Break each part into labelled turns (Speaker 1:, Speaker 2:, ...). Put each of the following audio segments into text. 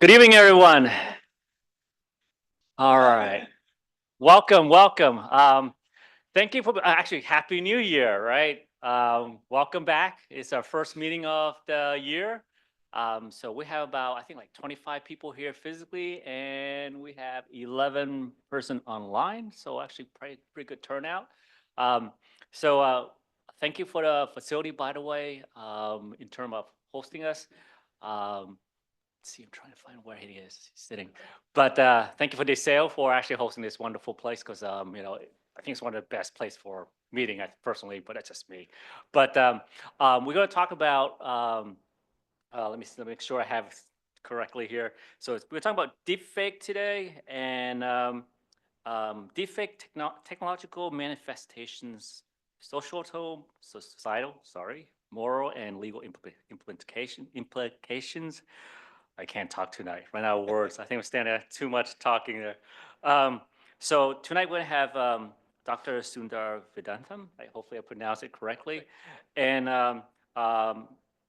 Speaker 1: Good evening, everyone. All right. Welcome. Thank you for actually Happy New Year, right? Welcome back. It's our first meeting of the year. So we have about, I think, like 25 people here physically, and we have 11 person online. So actually, pretty good turnout. Um, so thank you for the facility, by the way, in terms of hosting us. Um, see, I'm trying to find where he is sitting. But thank you for Desale for actually hosting this wonderful place because I think it's one of the best places for meeting. Personally, but that's just me. But we're going to talk about. Let me make sure I have correctly here. So we're talking about deepfake today and deepfake technological manifestations, societal, sorry, moral and legal implications. I can't talk tonight. Run out of words. I think I'm standing at too much talking there. So tonight we're going to have Dr. Sundar Vedantam. Hopefully I pronounced it correctly. And um,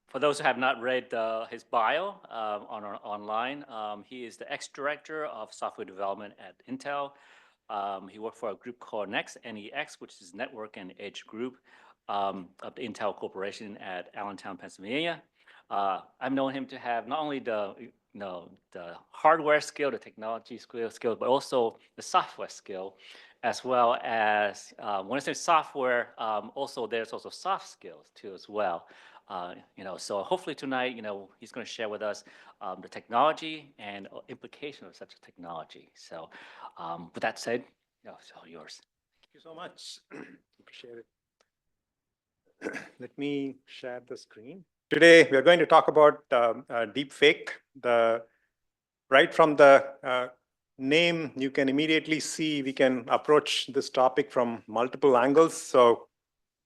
Speaker 1: for those who have not read his bio online, he is the ex-director of software development at Intel. He worked for a group called NEX, which is Network and Edge Group of the Intel Corporation at Allentown, Pennsylvania. I've known him to have not only the hardware skill, the technology skill, but also the software skill, as well as when I say software, also there's also soft skills too as well. So hopefully tonight, he's going to share with us the technology and implication of such a technology. So with that said, it's all yours.
Speaker 2: Thank you so much. Appreciate it. Let me share the screen. Today, we are going to talk about deepfake. Right from the name, you can immediately see we can approach this topic from multiple angles. So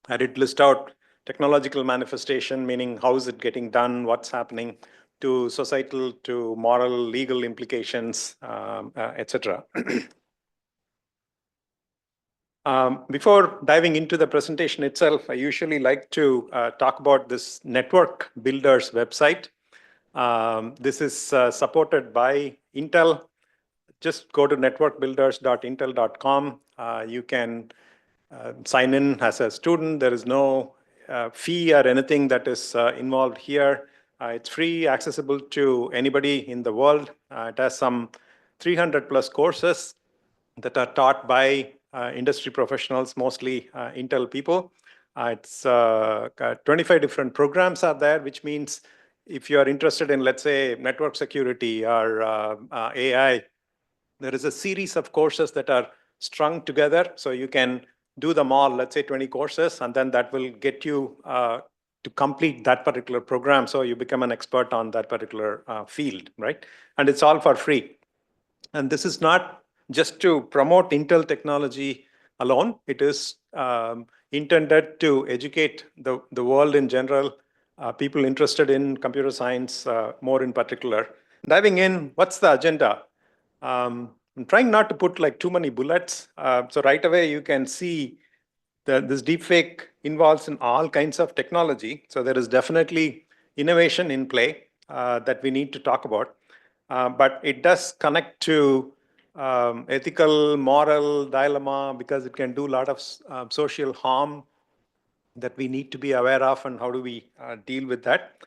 Speaker 2: I did list out technological manifestation, meaning how is it getting done, what's happening, to societal, to moral, legal implications, etc. Before diving into the presentation itself, I usually like to talk about this Network Builders website. This is supported by Intel. Just go to networkbuilders.intel.com. You can sign in as a student. There is no fee or anything that is involved here. It's free, accessible to anybody in the world. It has some 300 plus courses that are taught by industry professionals, mostly Intel people. It's 25 different programs are there, which means if you are interested in, let's say, network security or AI, there is a series of courses that are strung together. So you can do them all, let's say 20 courses, and then that will get you to complete that particular program. So you become an expert on that particular field, right? And it's all for free. And this is not just to promote Intel technology alone. It is intended to educate the world in general, people interested in computer science more in particular. Diving in, what's the agenda? I'm trying not to put like too many bullets. So right away, you can see that this deepfake involves in all kinds of technology. So there is definitely innovation in play that we need to talk about. But it does connect to ethical, moral dilemma because it can do a lot of social harm that we need to be aware of, and how do we deal with that.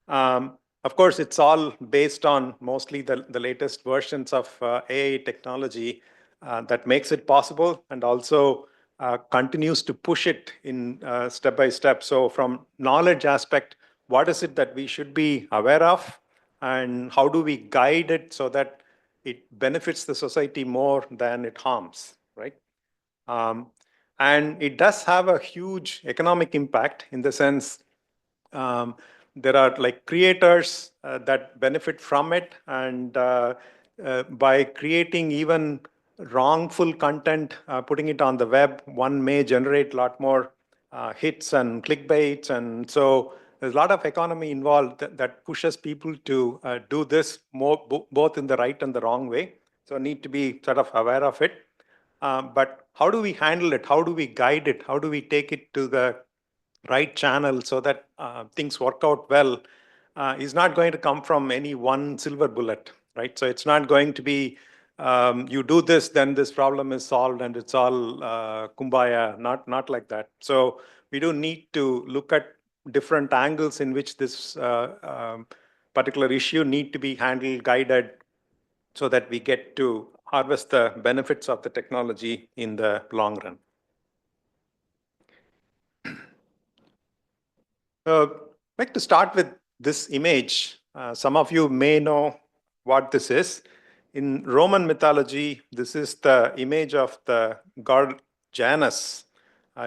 Speaker 2: Of course, it's all based on mostly the latest versions of AI technology that makes it possible and also continues to push it in step by step. So from knowledge aspect, what is it that we should be aware of, and how do we guide it so that it benefits the society more than it harms, right? Um, and it does have a huge economic impact in the sense um, there are like creators that benefit from it. And by creating even wrongful content, putting it on the web, one may generate a lot more hits and clickbaits. And so there's a lot of economy involved that pushes people to do this more, both in the right and the wrong way. So need to be sort of aware of it. But how do we handle it? How do we guide it? How do we take it to the right channel so that things work out well is not going to come from any one silver bullet, right? So it's not going to be you do this, then this problem is solved and it's all kumbaya, not like that. So we do need to look at different angles in which this particular issue need to be handled, guided, so that we get to harvest the benefits of the technology in the long run. I'd like to start with this image. Some of you may know what this is. In Roman mythology, this is the image of the god Janus.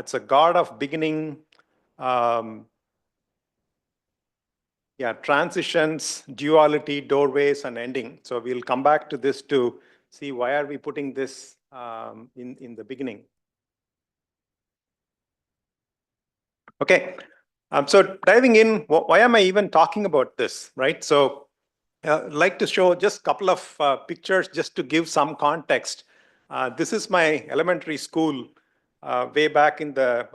Speaker 2: It's a god of beginning, transitions, duality, doorways, and ending. So we'll come back to this to see why are we putting this in the beginning. Okay, so diving in, why am I even talking about this, right? So I'd like to show just a couple of pictures just to give some context. This is my elementary school way back in the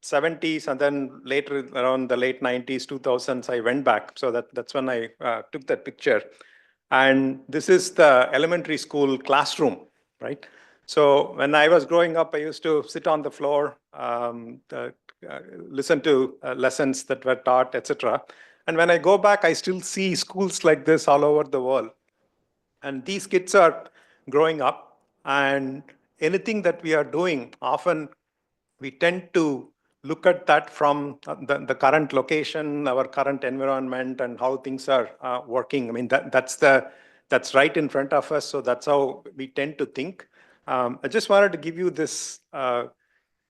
Speaker 2: 70s, and then later around the late 90s, 2000s, I went back. So that's when I took that picture. And this is the elementary school classroom, right? So when I was growing up, I used to sit on the floor, listen to lessons that were taught, etc. And when I go back, I still see schools like this all over the world. And these kids are growing up, and anything that we are doing, often we tend to look at that from the current location, our current environment, and how things are working. I mean, that's right in front of us, so that's how we tend to think. I just wanted to give you this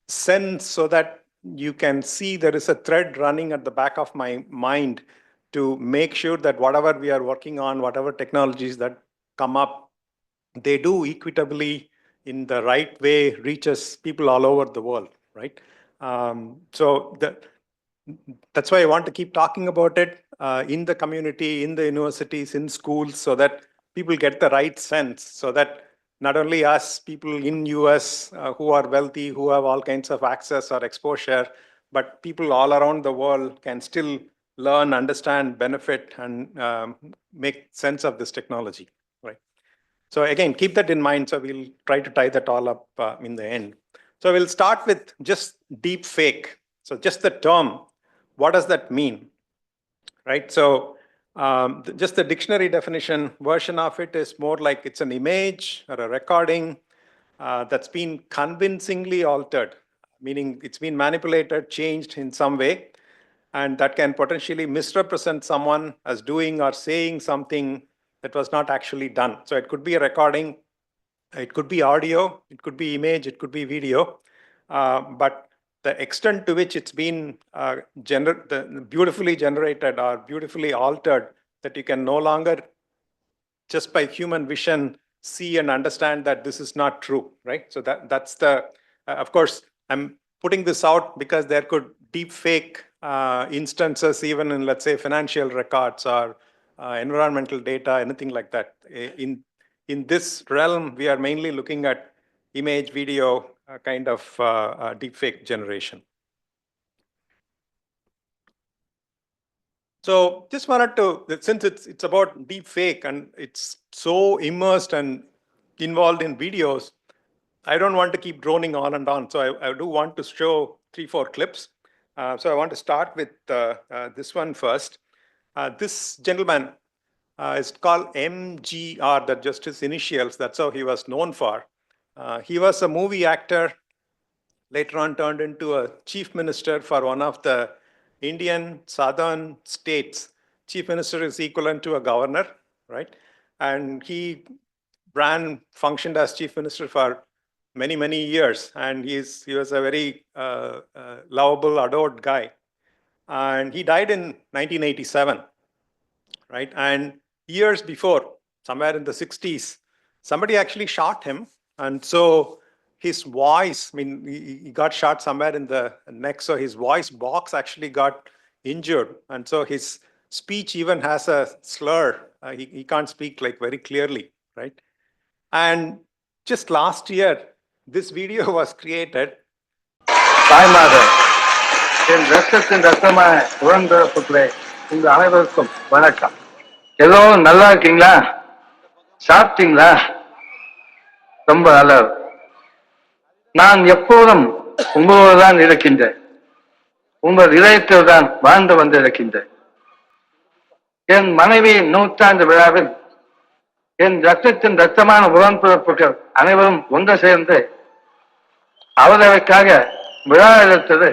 Speaker 2: sense so that you can see there is a thread running at the back of my mind to make sure that whatever we are working on, whatever technologies that come up, they do equitably in the right way reaches people all over the world, right? So that's why I want to keep talking about it in the community, in the universities, in schools, so that people get the right sense, so that not only us, people in US who are wealthy, who have all kinds of access or exposure, but people all around the world can still learn, understand, benefit, and make sense of this technology, right? So again, keep that in mind. So we'll try to tie that all up in the end. So we'll start with just deep fake. So just the term, what does that mean, right? So just the dictionary definition version of it is more like it's an image or a recording that's been convincingly altered, meaning it's been manipulated, changed in some way, and that can potentially misrepresent someone as doing or saying something that was not actually done. So it could be a recording, it could be audio, it could be image, it could be video, but the extent to which it's been beautifully generated or beautifully altered, that you can no longer just by human vision see and understand that this is not true, right? So that's the, of course, I'm putting this out because there could deep fake instances even in, let's say, financial records or environmental data, anything like that. In this realm, we are mainly looking at image, video kind of deep fake generation. So just wanted to, since it's about deep fake and it's so immersed and involved in videos, I don't want to keep droning on and on. So I do want to show 3-4 clips. So I want to start with this one first. This gentleman is called MGR, that just his initials. That's how he was known for. He was a movie actor, later on turned into a chief minister for one of the Indian southern states. Chief minister is equivalent to a governor, right? And he functioned as chief minister for many, many years. And he was a very lovable, adored guy. And he died in 1987, right? And years before, somewhere in the 60s, somebody actually shot him. And so his voice, I mean, he got shot somewhere in the neck. So his voice box actually got injured. And so his speech even has a slur. He can't speak like very clearly, right? And just last year, this video was created.
Speaker 3: தாய்மார்கள் என் ரத்தத்தின் ரத்தமாய் உழந்த புத்திரே உங்க அனைவருக்கும் வணக்கம். எல்லோரும் நல்லா இருக்கீங்களா? சாப்பிட்டீங்களா? ரொம்ப நல்லது. நான் எப்போதும் உங்களோடு தான் இருக்கின்றேன். உங்கள் இதயத்தில் தான் வாழ்ந்து வந்திருக்கின்றேன். என் மனைவியின் நூற்றாண்டு விழாவில் என் ரத்தத்தின் ரத்தமான உடன்பிறப்புகள் அனைவரும் ஒன்று சேர்ந்து அவர்களுக்காக விழா எடுத்தது,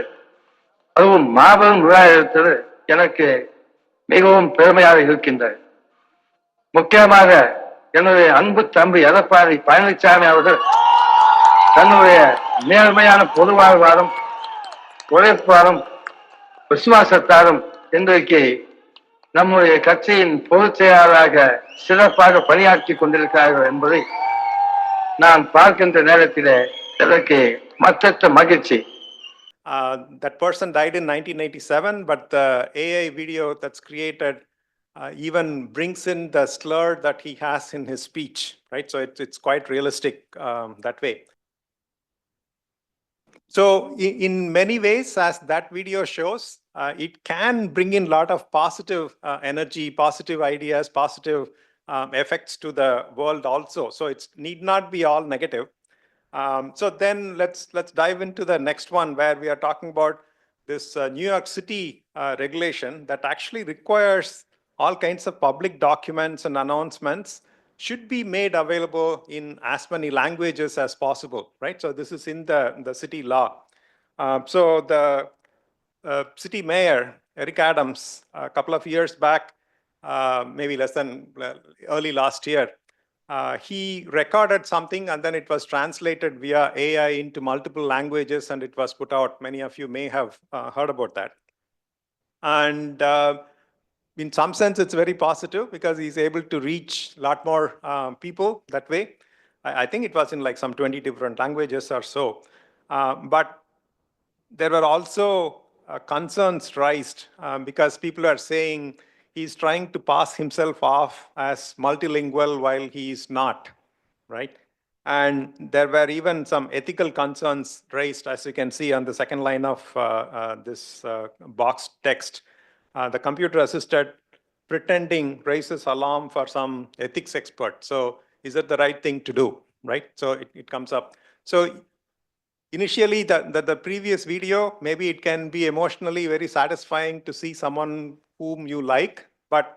Speaker 3: அதுவும் மாபெரும் விழா எடுத்தது எனக்கு மிகவும் பெருமையாக இருக்கின்றது. முக்கியமாக என்னுடைய அன்பு தம்பி எடப்பாடி பழனிசாமி அவர்கள் தன்னுடைய நேர்மையான பொது வாழ்வாரும் உழைப்பாரும் விசுவாசத்தாரும் இன்றைக்கு நம்முடைய கட்சியின் பொதுச் செயலாளராக சிறப்பாக பணியாற்றி கொண்டிருக்கிறார்கள் என்பதை நான் பார்க்கின்ற நேரத்திலே எனக்கு மற்றற்ற மகிழ்ச்சி.
Speaker 2: That person died in 1987, but the AI video that's created even brings in the slur that he has in his speech, right? So it's quite realistic that way. So in many ways, as that video shows, it can bring in a lot of positive energy, positive ideas, positive effects to the world also. So it need not be all negative. So then let's dive into the next one, where we are talking about this New York City regulation that actually requires all kinds of public documents and announcements should be made available in as many languages as possible, right? So this is in the city law. So the city mayor, Eric Adams, a couple of years back, maybe less than early last year, he recorded something and then it was translated via AI into multiple languages and it was put out. Many of you may have heard about that. And in some sense, it's very positive because he's able to reach a lot more people that way. I think it was in like some 20 different languages or so. But there were also concerns raised because people are saying he's trying to pass himself off as multilingual while he is not, right? And there were even some ethical concerns raised, as you can see on the second line of this box text. The computer assisted pretending raises alarm for some ethics expert. So is it the right thing to do, right? So it comes up. So initially, the previous video, maybe it can be emotionally very satisfying to see someone whom you like, but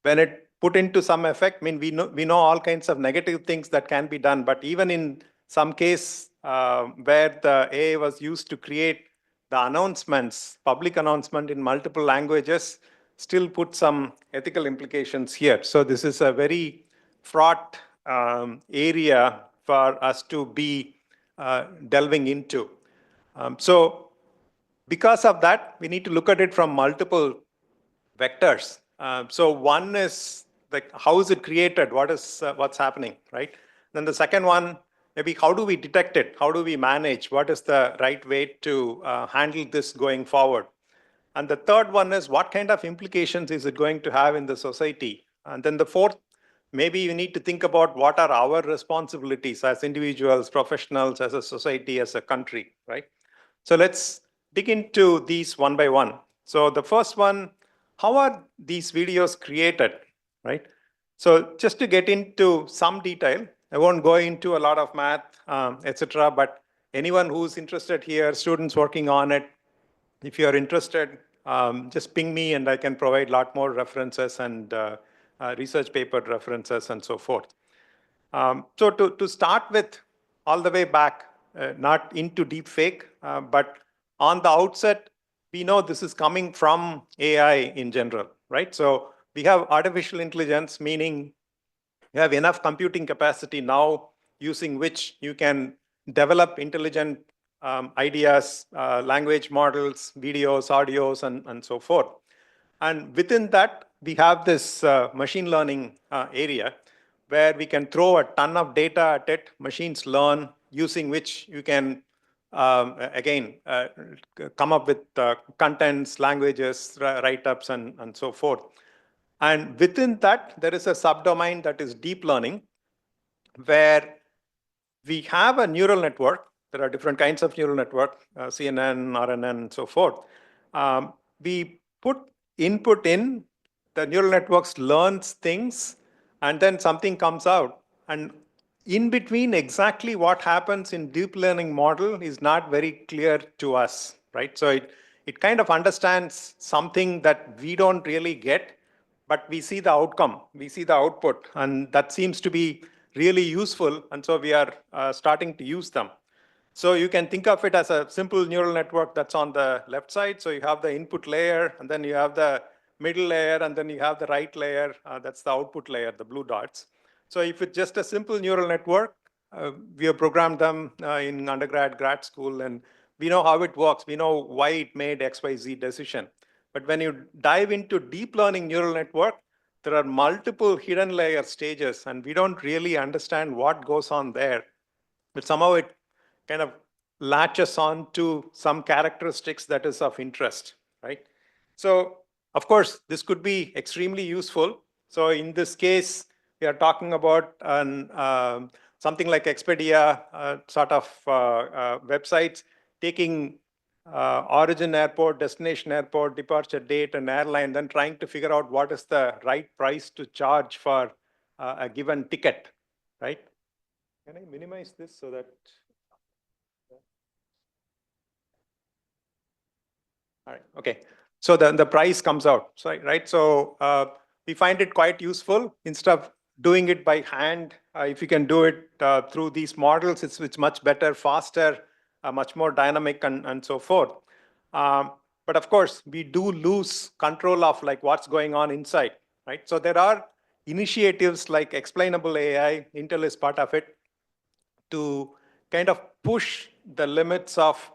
Speaker 2: when it put into some effect, I mean, we know all kinds of negative things that can be done, but even in some case where the AI was used to create the announcements, public announcement in multiple languages, still put some ethical implications here. So this is a very fraught area for us to be delving into. So because of that, we need to look at it from multiple vectors. So one is like, how is it created? What's happening, right? Then the second one, maybe how do we detect it? How do we manage? What is the right way to handle this going forward? And the third one is, what kind of implications is it going to have in the society? And then the fourth, maybe you need to think about what are our responsibilities as individuals, professionals, as a society, as a country, right? So let's dig into these one by one. So the first one, how are these videos created, right? So just to get into some detail, I won't go into a lot of math, etc. But anyone who's interested here, students working on it, if you are interested, just ping me and I can provide a lot more references and research paper references and so forth. So to start with, all the way back, not into deepfake, but on the outset, we know this is coming from AI in general, right? So we have artificial intelligence, meaning you have enough computing capacity now using which you can develop intelligent ideas, language models, videos, audios, and so forth. And within that, we have this machine learning area where we can throw a ton of data at it, machines learn, using which you can, again, come up with contents, languages, write-ups, and so forth. And within that, there is a subdomain that is deep learning, where we have a neural network. There are different kinds of neural network, CNN, RNN, and so forth. We put input in, the neural networks learns things, and then something comes out. And in between, exactly what happens in deep learning model is not very clear to us, right? So it kind of understands something that we don't really get, but we see the outcome, we see the output, and that seems to be really useful. And so we are starting to use them. So you can think of it as a simple neural network that's on the left side. So you have the input layer, and then you have the middle layer, and then you have the right layer. That's the output layer, the blue dots. So if it's just a simple neural network, we have programmed them in undergrad, grad school, and we know how it works. We know why it made XYZ decision. But when you dive into deep learning neural network, there are multiple hidden layer stages, and we don't really understand what goes on there. But somehow it kind of latches on to some characteristics that is of interest, right? So, of course, this could be extremely useful. So in this case, we are talking about something like Expedia sort of websites taking origin airport, destination airport, departure date, and airline, then trying to figure out what is the right price to charge for a given ticket, right? Can I minimize this so that? All right. Okay. So the price comes out. So, right. So we find it quite useful instead of doing it by hand. If you can do it through these models, it's much better, faster, much more dynamic, and so forth. But of course, we do lose control of like what's going on inside, right? So there are initiatives like explainable AI. Intel is part of it to kind of push the limits of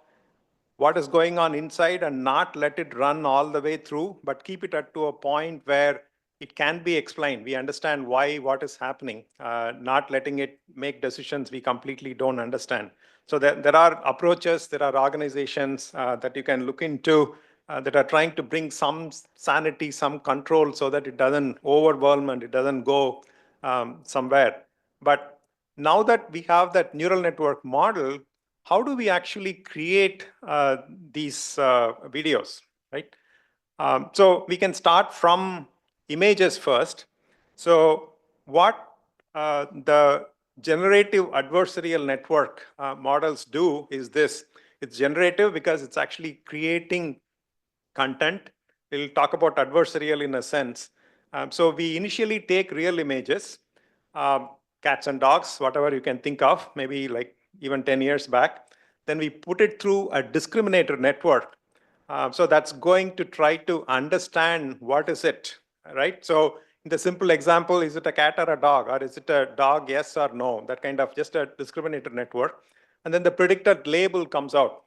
Speaker 2: what is going on inside and not let it run all the way through, but keep it to a point where it can be explained. We understand why, what is happening, not letting it make decisions we completely don't understand. So there are approaches, there are organizations that you can look into that are trying to bring some sanity, some control so that it doesn't overwhelm and it doesn't go somewhere. But now that we have that neural network model, how do we actually create these videos, right? So we can start from images first. So what the generative adversarial network models do is this. It's generative because it's actually creating content. We'll talk about adversarial in a sense. So we initially take real images, cats and dogs, whatever you can think of, maybe like even 10 years back. Then we put it through a discriminator network. So that's going to try to understand what is it, right? So in the simple example, is it a cat or a dog? Or is it a dog, yes or no? That kind of just a discriminator network. And then the predicted label comes out,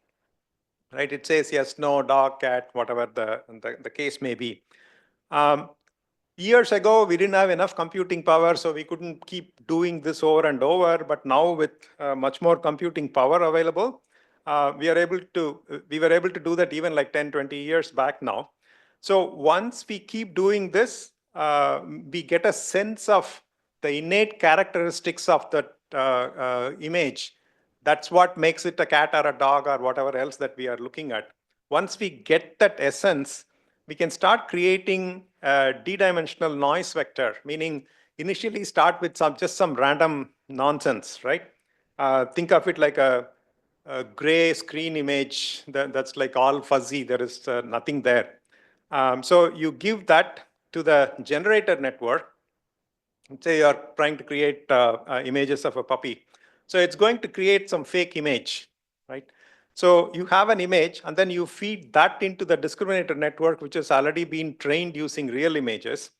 Speaker 2: right? It says yes, no, dog, cat, whatever the case may be. Years ago, we didn't have enough computing power, so we couldn't keep doing this over and over. But now, with much more computing power available, we were able to do that even like 10, 20 years back now. So once we keep doing this, we get a sense of the innate characteristics of that image. That's what makes it a cat or a dog or whatever else that we are looking at. Once we get that essence, we can start creating a d-dimensional noise vector, meaning initially start with just some random nonsense, right? Think of it like a gray screen image that's like all fuzzy. There is nothing there. So you give that to the generator network. Say you're trying to create images of a puppy. So it's going to create some fake image, right? So you have an image, and then you feed that into the discriminator network, which has already been trained using real images.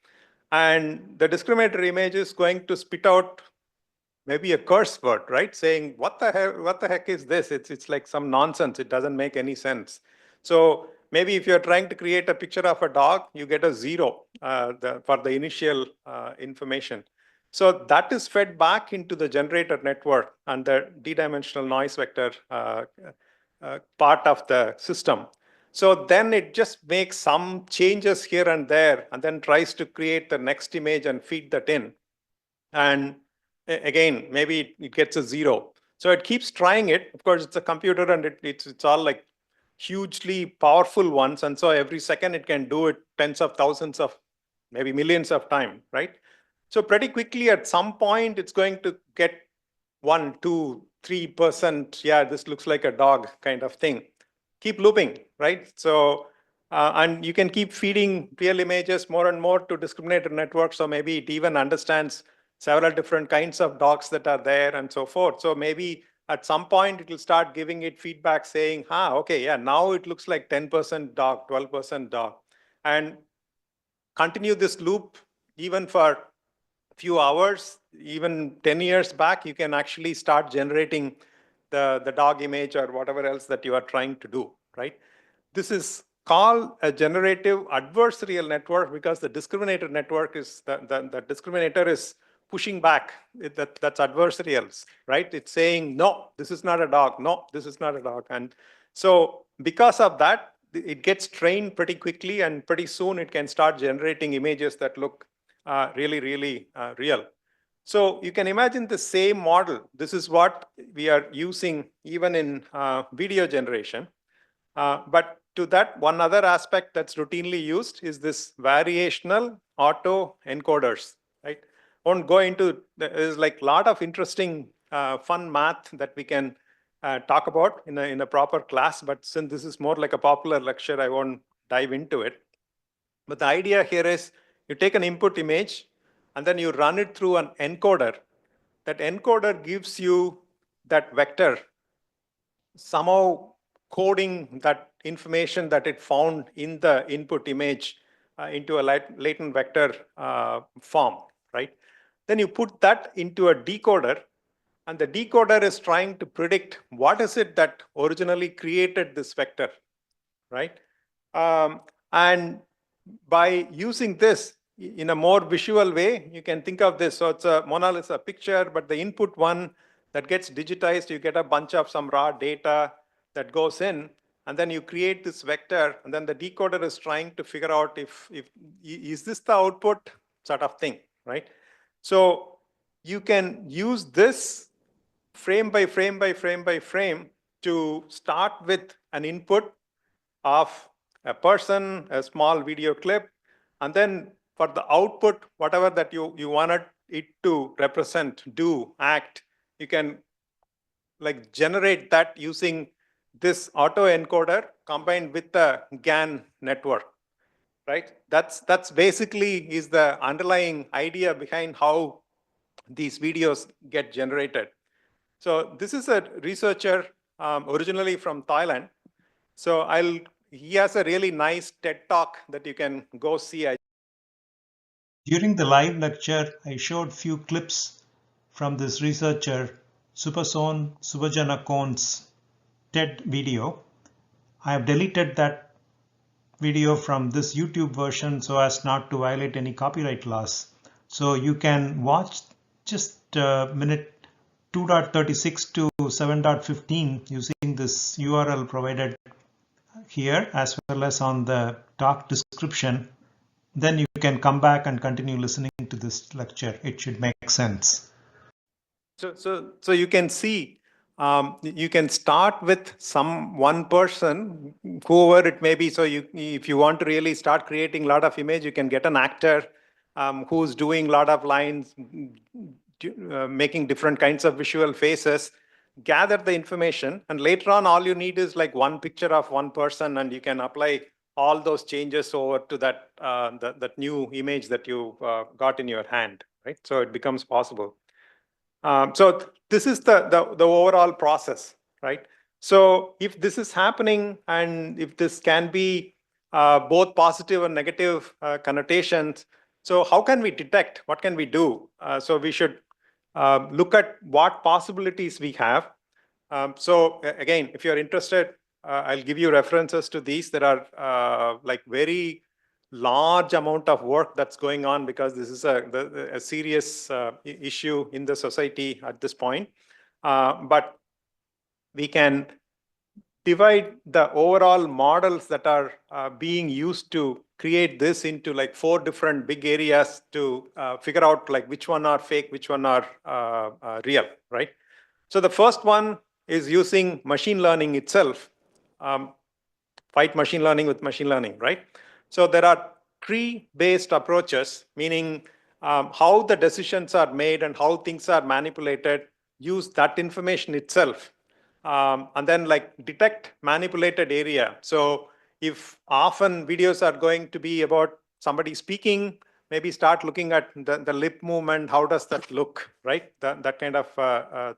Speaker 2: And the discriminator image is going to spit out maybe a curse word, right? Saying, what the heck is this? It's like some nonsense. It doesn't make any sense. So maybe if you're trying to create a picture of a dog, you get a 0 for the initial information. So that is fed back into the generator network and the d-dimensional noise vector part of the system. So then it just makes some changes here and there, and then tries to create the next image and feed that in. And again, maybe it gets a 0. So it keeps trying it. Of course, it's a computer, and it's all like hugely powerful ones. And so every second it can do it tens of thousands of, maybe millions of times, right? So pretty quickly, at some point, it's going to get 1, 2, 3%. Yeah, this looks like a dog kind of thing. Keep looping, right? So, and you can keep feeding real images more and more to discriminator networks. So maybe it even understands several different kinds of dogs that are there and so forth. So maybe at some point it will start giving it feedback saying, okay, yeah, now it looks like 10% dog, 12% dog. And continue this loop even for few hours, even 10 years back, you can actually start generating the dog image or whatever else that you are trying to do, right? This is called a generative adversarial network because the discriminator network is, the discriminator is pushing back. That's adversarials, right? It's saying, no, this is not a dog. No, this is not a dog. And so because of that, it gets trained pretty quickly and pretty soon it can start generating images that look really, really real. So you can imagine the same model. This is what we are using even in video generation. But to that, one other aspect that's routinely used is this variational auto encoders, right? Won't go into, there's like a lot of interesting fun math that we can talk about in a proper class, but since this is more like a popular lecture, I won't dive into it. But the idea here is you take an input image and then you run it through an encoder. That encoder gives you that vector, somehow coding that information that it found in the input image into a latent vector form, right? Then you put that into a decoder, and the decoder is trying to predict what is it that originally created this vector, right? And by using this in a more visual way, you can think of this. So it's a Mona Lisa picture, but the input one that gets digitized, you get a bunch of some raw data that goes in, and then you create this vector, and then the decoder is trying to figure out if is this the output sort of thing, right? So you can use this frame by frame by frame by frame to start with an input of a person, a small video clip, and then for the output, whatever that you wanted it to represent, do, act, you can like generate that using this auto encoder combined with the GAN network, right? That's basically is the underlying idea behind how these videos get generated. So this is a researcher originally from Thailand. So he has a really nice TED talk that you can go see.
Speaker 4: During the live lecture, I showed few clips from this researcher Supason Subhajanakon's TED video. I have deleted that video from this YouTube version so as not to violate any copyright laws. So you can watch just minute 2.36 to 7.15 using this URL provided here as well as on the talk description. Then you can come back and continue listening to this lecture. It should make sense.
Speaker 2: So you can see, you can start with one person, whoever it may be. So if you want to really start creating a lot of image, you can get an actor who's doing a lot of lines, making different kinds of visual faces, gather the information, and later on, all you need is like one picture of one person, and you can apply all those changes over to that that new image that you got in your hand, right? So it becomes possible. So this is the overall process, right? So if this is happening and if this can be both positive and negative connotations, so how can we detect? What can we do? So we should look at what possibilities we have. So again, if you're interested, I'll give you references to these. There are like very large amount of work that's going on because this is a serious issue in the society at this point. But we can divide the overall models that are being used to create this into like 4 different big areas to figure out like which one are fake, which one are real, right? So the first one is using machine learning itself. Fight machine learning with machine learning, right? So there are tree-based approaches, meaning how the decisions are made and how things are manipulated, use that information itself. And then like detect manipulated area. So if often videos are going to be about somebody speaking, maybe start looking at the lip movement, how does that look, right? That kind of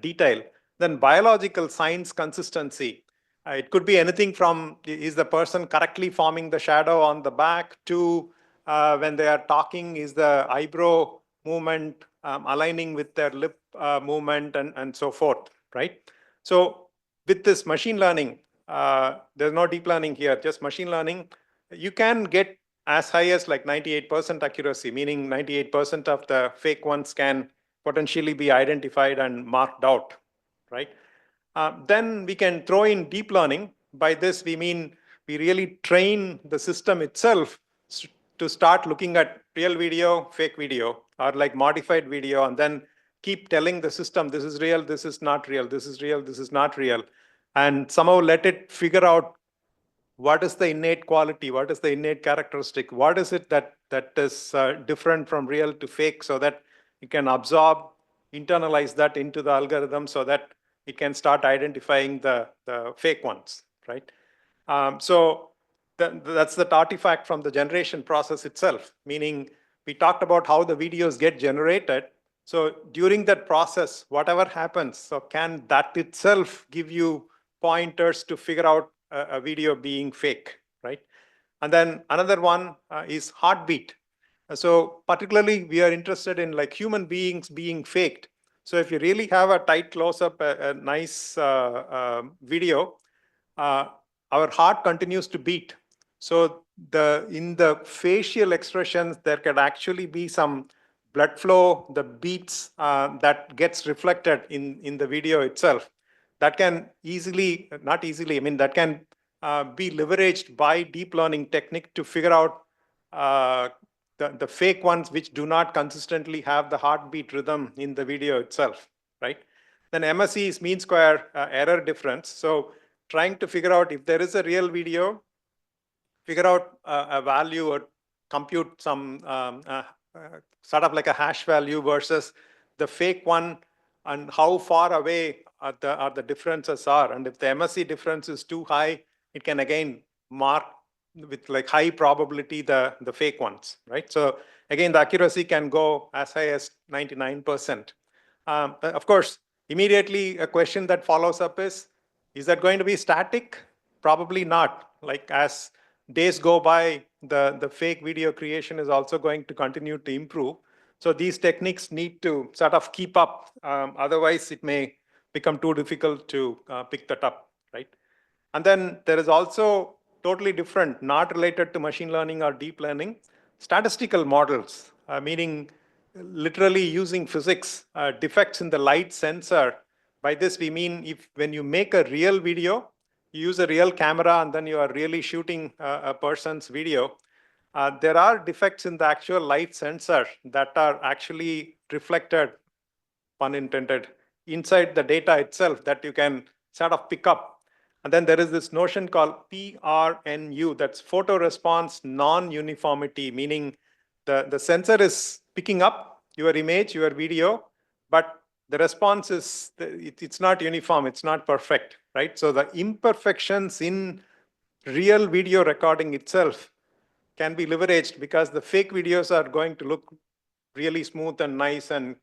Speaker 2: detail. Then biological signs consistency. It could be anything from is the person correctly forming the shadow on the back to when they are talking, is the eyebrow movement aligning with their lip movement and so forth, right? So with this machine learning, there's no deep learning here, just machine learning, you can get as high as like 98% accuracy, meaning 98% of the fake ones can potentially be identified and marked out, right? Then we can throw in deep learning. By this, we mean we really train the system itself to start looking at real video, fake video, or like modified video, and then keep telling the system, this is real, this is not real, this is real, this is not real, and somehow let it figure out what is the innate quality, what is the innate characteristic, what is it that is different from real to fake, so that you can absorb, internalize that into the algorithm so that it can start identifying the fake ones, right? So that's the artifact from the generation process itself, meaning we talked about how the videos get generated. So during that process, whatever happens, so can that itself give you pointers to figure out a video being fake, right? And then another one is heartbeat. So particularly we are interested in like human beings being faked. So if you really have a tight close-up, a nice video, uh, our heart continues to beat. So in the facial expressions, there could actually be some blood flow, the beats that gets reflected in the video itself. That can easily, not easily, I mean, that can be leveraged by deep learning technique to figure out the fake ones which do not consistently have the heartbeat rhythm in the video itself, right? Then MSE is mean square error difference. So trying to figure out if there is a real video, figure out a value or compute some sort of like a hash value versus the fake one, and how far away the differences are. And if the MSE difference is too high, it can again mark with like high probability the fake ones, right? So again, the accuracy can go as high as 99%. Of course, immediately a question that follows up is that going to be static? Probably not. Like as days go by, the fake video creation is also going to continue to improve. So these techniques need to sort of keep up. Otherwise, it may become too difficult to pick that up, right? And then there is also totally different, not related to machine learning or deep learning, statistical models, meaning literally using physics, defects in the light sensor. By this, we mean if when you make a real video, you use a real camera and then you are really shooting a person's video, there are defects in the actual light sensor that are actually reflected, pun intended, inside the data itself that you can sort of pick up. And then there is this notion called PRNU, that's photo response non-uniformity, meaning the sensor is picking up your image, your video, but the response is, it's not uniform, it's not perfect, right? So the imperfections in real video recording itself can be leveraged because the fake videos are going to look really smooth and nice, and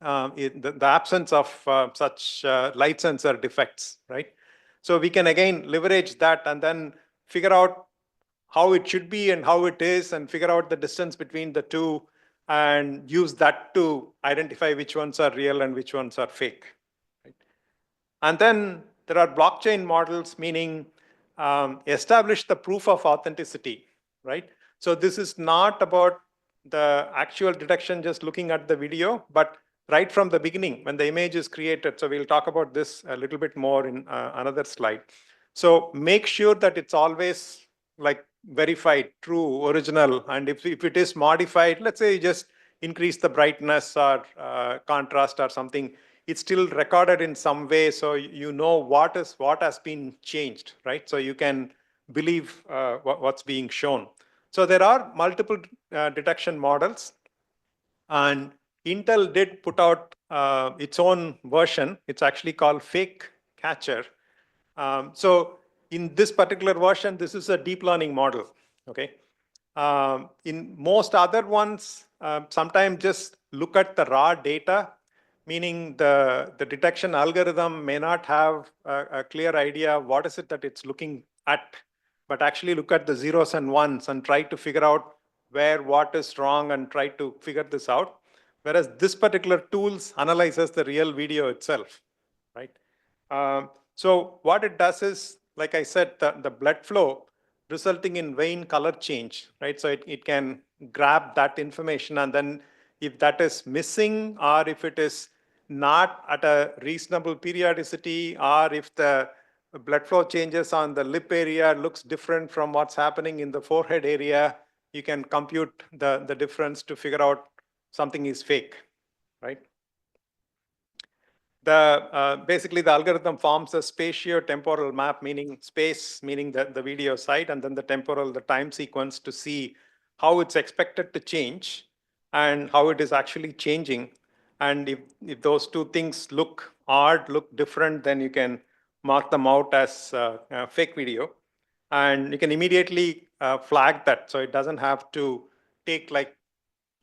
Speaker 2: the absence of such light sensor defects, right? So we can again leverage that and then figure out how it should be and how it is, and figure out the distance between the two and use that to identify which ones are real and which ones are fake. Right? And then there are blockchain models, meaning establish the proof of authenticity, right? So this is not about the actual detection just looking at the video, but right from the beginning when the image is created. So we'll talk about this a little bit more in another slide. So make sure that it's always like verified, true, original. And if it is modified, let's say you just increase the brightness or contrast or something, it's still recorded in some way. So you know what has been changed, right? So you can believe what's being shown. So there are multiple detection models. And Intel did put out its own version. It's actually called Fake Catcher. So in this particular version, this is a deep learning model. Okay. In most other ones, sometimes just look at the raw data, meaning the detection algorithm may not have a clear idea what is it that it's looking at, but actually look at the zeros and ones and try to figure out where what is wrong and try to figure this out. Whereas this particular tools analyzes the real video itself, right? So what it does is, like I said, the blood flow resulting in vein color change, right? So it can grab that information, and then if that is missing or if it is not at a reasonable periodicity, or if the blood flow changes on the lip area looks different from what's happening in the forehead area, you can compute the difference to figure out something is fake, right? Basically, the algorithm forms a spatio-temporal map, meaning space, meaning the video site, and then the temporal, the time sequence, to see how it's expected to change and how it is actually changing. And if those two things look odd, look different, then you can mark them out as fake video. And you can immediately flag that. So it doesn't have to take like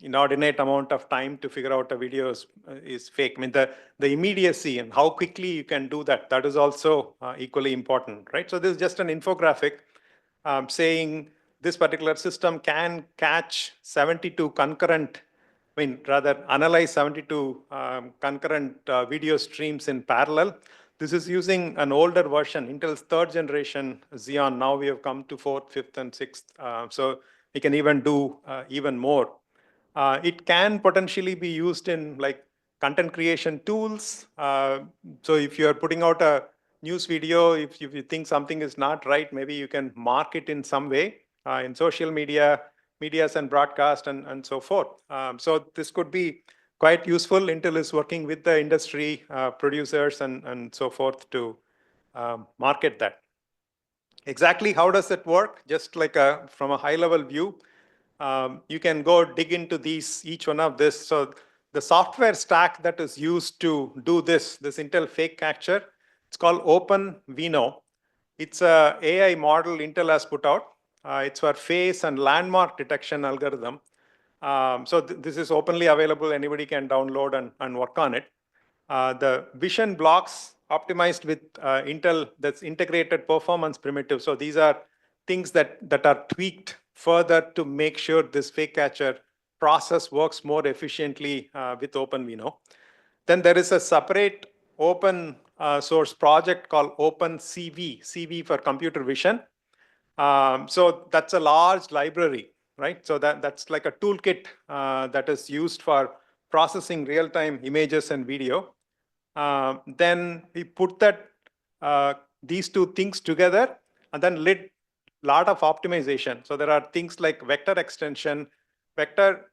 Speaker 2: inordinate amount of time to figure out a video is fake. I mean, the immediacy and how quickly you can do that, that is also equally important, right? So this is just an infographic saying this particular system can catch 72 concurrent, I mean, rather analyze 72 concurrent video streams in parallel. This is using an older version, Intel's third generation Xeon. Now we have come to fourth, fifth, and sixth. So we can even do even more. It can potentially be used in like content creation tools. So if you're putting out a news video, if you think something is not right, maybe you can mark it in some way in social media, medias and broadcast and so forth. So this could be quite useful. Intel is working with the industry producers and so forth to market that. Exactly how does it work? Just like from a high level view, you can go dig into each one of this. So the software stack that is used to do this Intel fake catcher, it's called OpenVino. It's a AI model Intel has put out. It's for face and landmark detection algorithm. So this is openly available. Anybody can download and work on it. The vision blocks optimized with Intel, that's integrated performance primitive. So these are things that are tweaked further to make sure this fake catcher process works more efficiently with OpenVino. Then there is a separate open source project called OpenCV, CV for computer vision. So that's a large library, right? So that's like a toolkit that is used for processing real-time images and video. Then we put these two things together and then lit lot of optimization. So there are things like vector extension, vector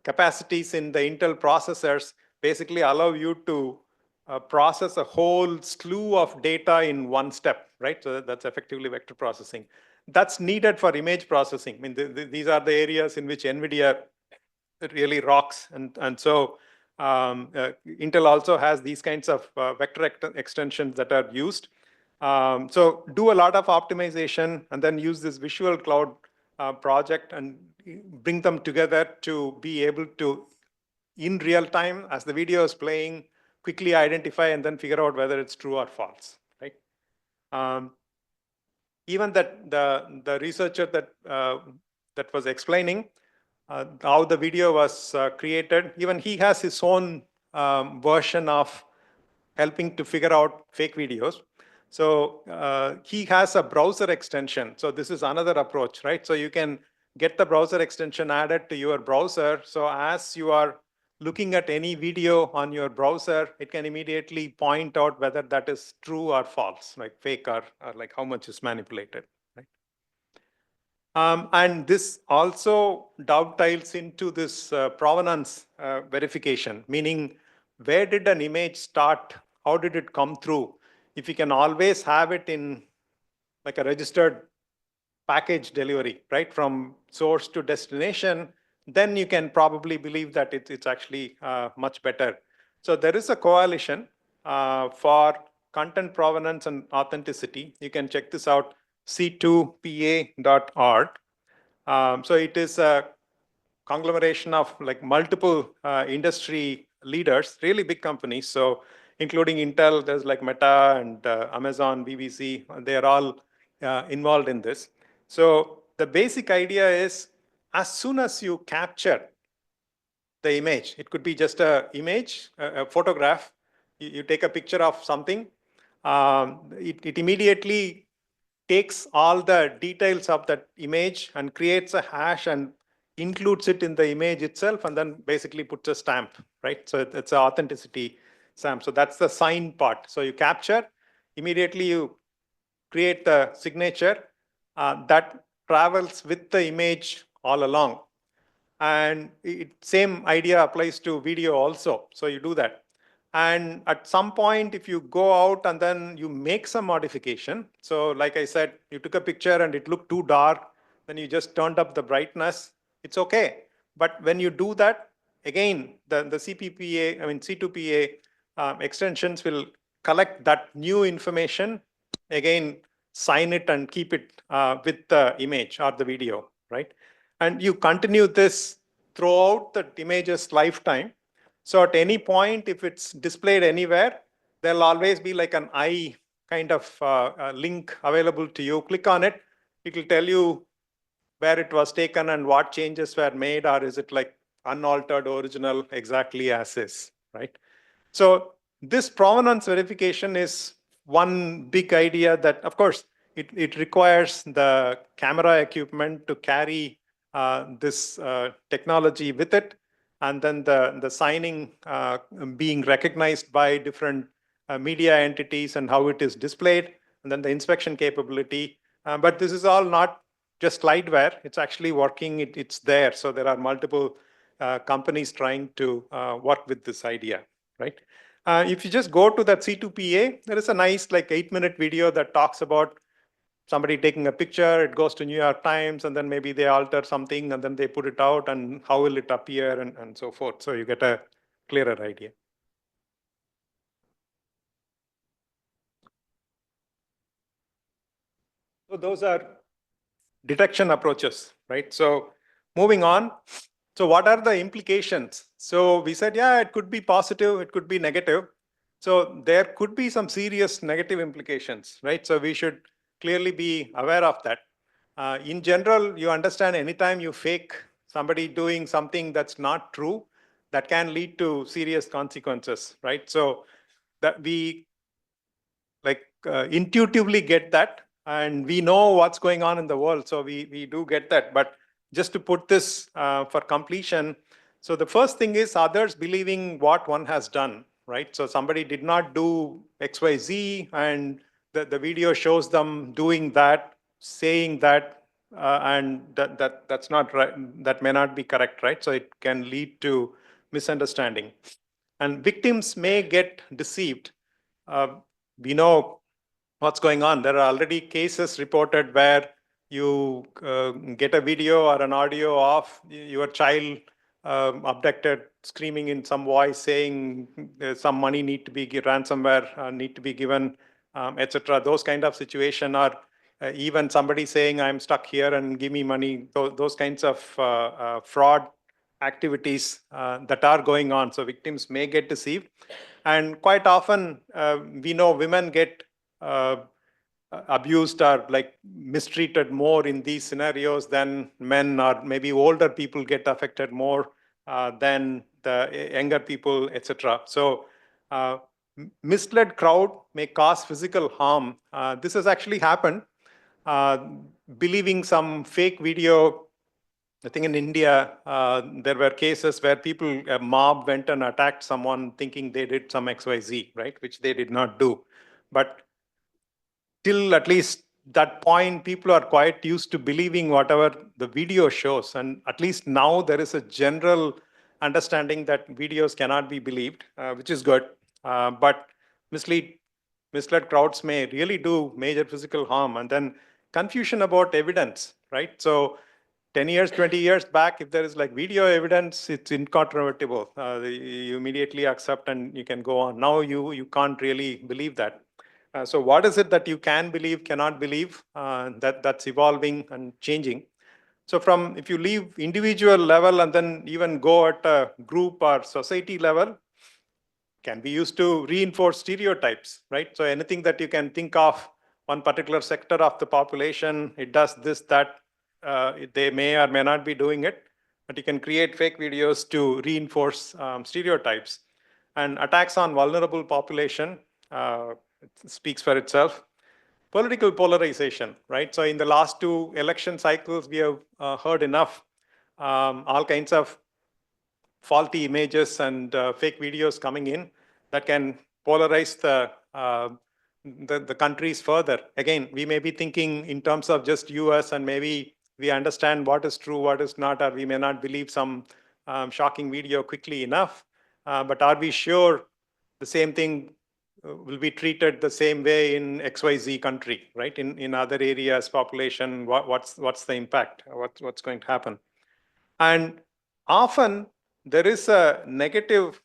Speaker 2: capacities in the Intel processors basically allow you to process a whole slew of data in one step, right? So that's effectively vector processing. That's needed for image processing. I mean, these are the areas in which NVIDIA really rocks. And so Intel also has these kinds of vector extensions that are used. So do a lot of optimization and then use this visual cloud project and bring them together to be able to, in real time, as the video is playing, quickly identify and then figure out whether it's true or false, right? Even the researcher that was explaining how the video was created, even he has his own version of helping to figure out fake videos. So he has a browser extension. So this is another approach, right? So you can get the browser extension added to your browser. So as you are looking at any video on your browser, it can immediately point out whether that is true or false, like fake or like how much is manipulated, right? And this also dovetails into this provenance verification, meaning where did an image start? How did it come through? If you can always have it in like a registered package delivery, right? From source to destination, then you can probably believe that it's actually much better. So there is a coalition for content provenance and authenticity. You can check this out, c2pa.org. So it is a conglomeration of like multiple industry leaders, really big companies. So including Intel, there's like Meta and Amazon, BBC, they are all involved in this. So the basic idea is as soon as you capture the image, it could be just a image, a photograph, you take a picture of something, it immediately takes all the details of that image and creates a hash and includes it in the image itself and then basically puts a stamp, right? So it's an authenticity stamp. So that's the sign part. So you capture, immediately you create the signature that travels with the image all along. And same idea applies to video also. So you do that. And at some point, if you go out and then you make some modification. So like I said, you took a picture and it looked too dark, then you just turned up the brightness. It's okay. But when you do that, again, the CPPA, I mean C2PA extensions will collect that new information, again, sign it and keep it with the image or the video, right? And you continue this throughout the image's lifetime. So at any point, if it's displayed anywhere, there'll always be like an eye kind of link available to you. Click on it. It will tell you where it was taken and what changes were made, or is it like unaltered original exactly as is, right? So this provenance verification is one big idea that, of course, it requires the camera equipment to carry this technology with it, and then the signing being recognized by different media entities and how it is displayed, and then the inspection capability. But this is all not just slideware. It's actually working. It's there. So there are multiple companies trying to work with this idea, right? If you just go to that C2PA, there is a nice like 8-minute video that talks about somebody taking a picture, it goes to New York Times, and then maybe they alter something and then they put it out and how will it appear and so forth. So you get a clearer idea. So those are detection approaches, right? So moving on. So what are the implications? So we said, yeah, it could be positive, it could be negative. So there could be some serious negative implications, right? So we should clearly be aware of that. In general, you understand anytime you fake somebody doing something that's not true, that can lead to serious consequences, right? So that we like intuitively get that, and we know what's going on in the world, so we do get that. But just to put this for completion, so the first thing is others believing what one has done, right? So somebody did not do XYZ, and the video shows them doing that, saying that, and that's not right. That may not be correct, right? So it can lead to misunderstanding, and victims may get deceived. Uh, we know what's going on. There are already cases reported where you get a video or an audio of your child abducted, screaming in some voice, saying some money need to be ransomware need to be given, etc. Those kind of situation, or even somebody saying I'm stuck here and give me money. Those kinds of fraud activities that are going on. So victims may get deceived. And quite often, we know women get abused or like mistreated more in these scenarios than men, or maybe older people get affected more than the younger people, etc. So misled crowd may cause physical harm. This has actually happened. Believing some fake video, I think in India, there were cases where a mob went and attacked someone thinking they did some XYZ, right? Which they did not do. But till at least that point, people are quite used to believing whatever the video shows. And at least now there is a general understanding that videos cannot be believed, which is good. But misled crowds may really do major physical harm. And then confusion about evidence, right? So 10 years, 20 years back, if there is like video evidence, it's incontrovertible. You immediately accept and you can go on. Now you can't really believe that. So what is it that you can believe, cannot believe? That's evolving and changing. So from, if you leave individual level and then even go at a group or society level, can be used to reinforce stereotypes, right? So anything that you can think of, one particular sector of the population, it does this, that, they may or may not be doing it, but you can create fake videos to reinforce stereotypes. And attacks on vulnerable population, it speaks for itself. Political polarization, right? So in the last 2 election cycles, we have heard enough, all kinds of faulty images and fake videos coming in that can polarize the countries further. Again, we may be thinking in terms of just US, and maybe we understand what is true, what is not, or we may not believe some shocking video quickly enough. But are we sure the same thing will be treated the same way in XYZ country, right? In other areas, population, what's the impact? What's going to happen? And often there is a negative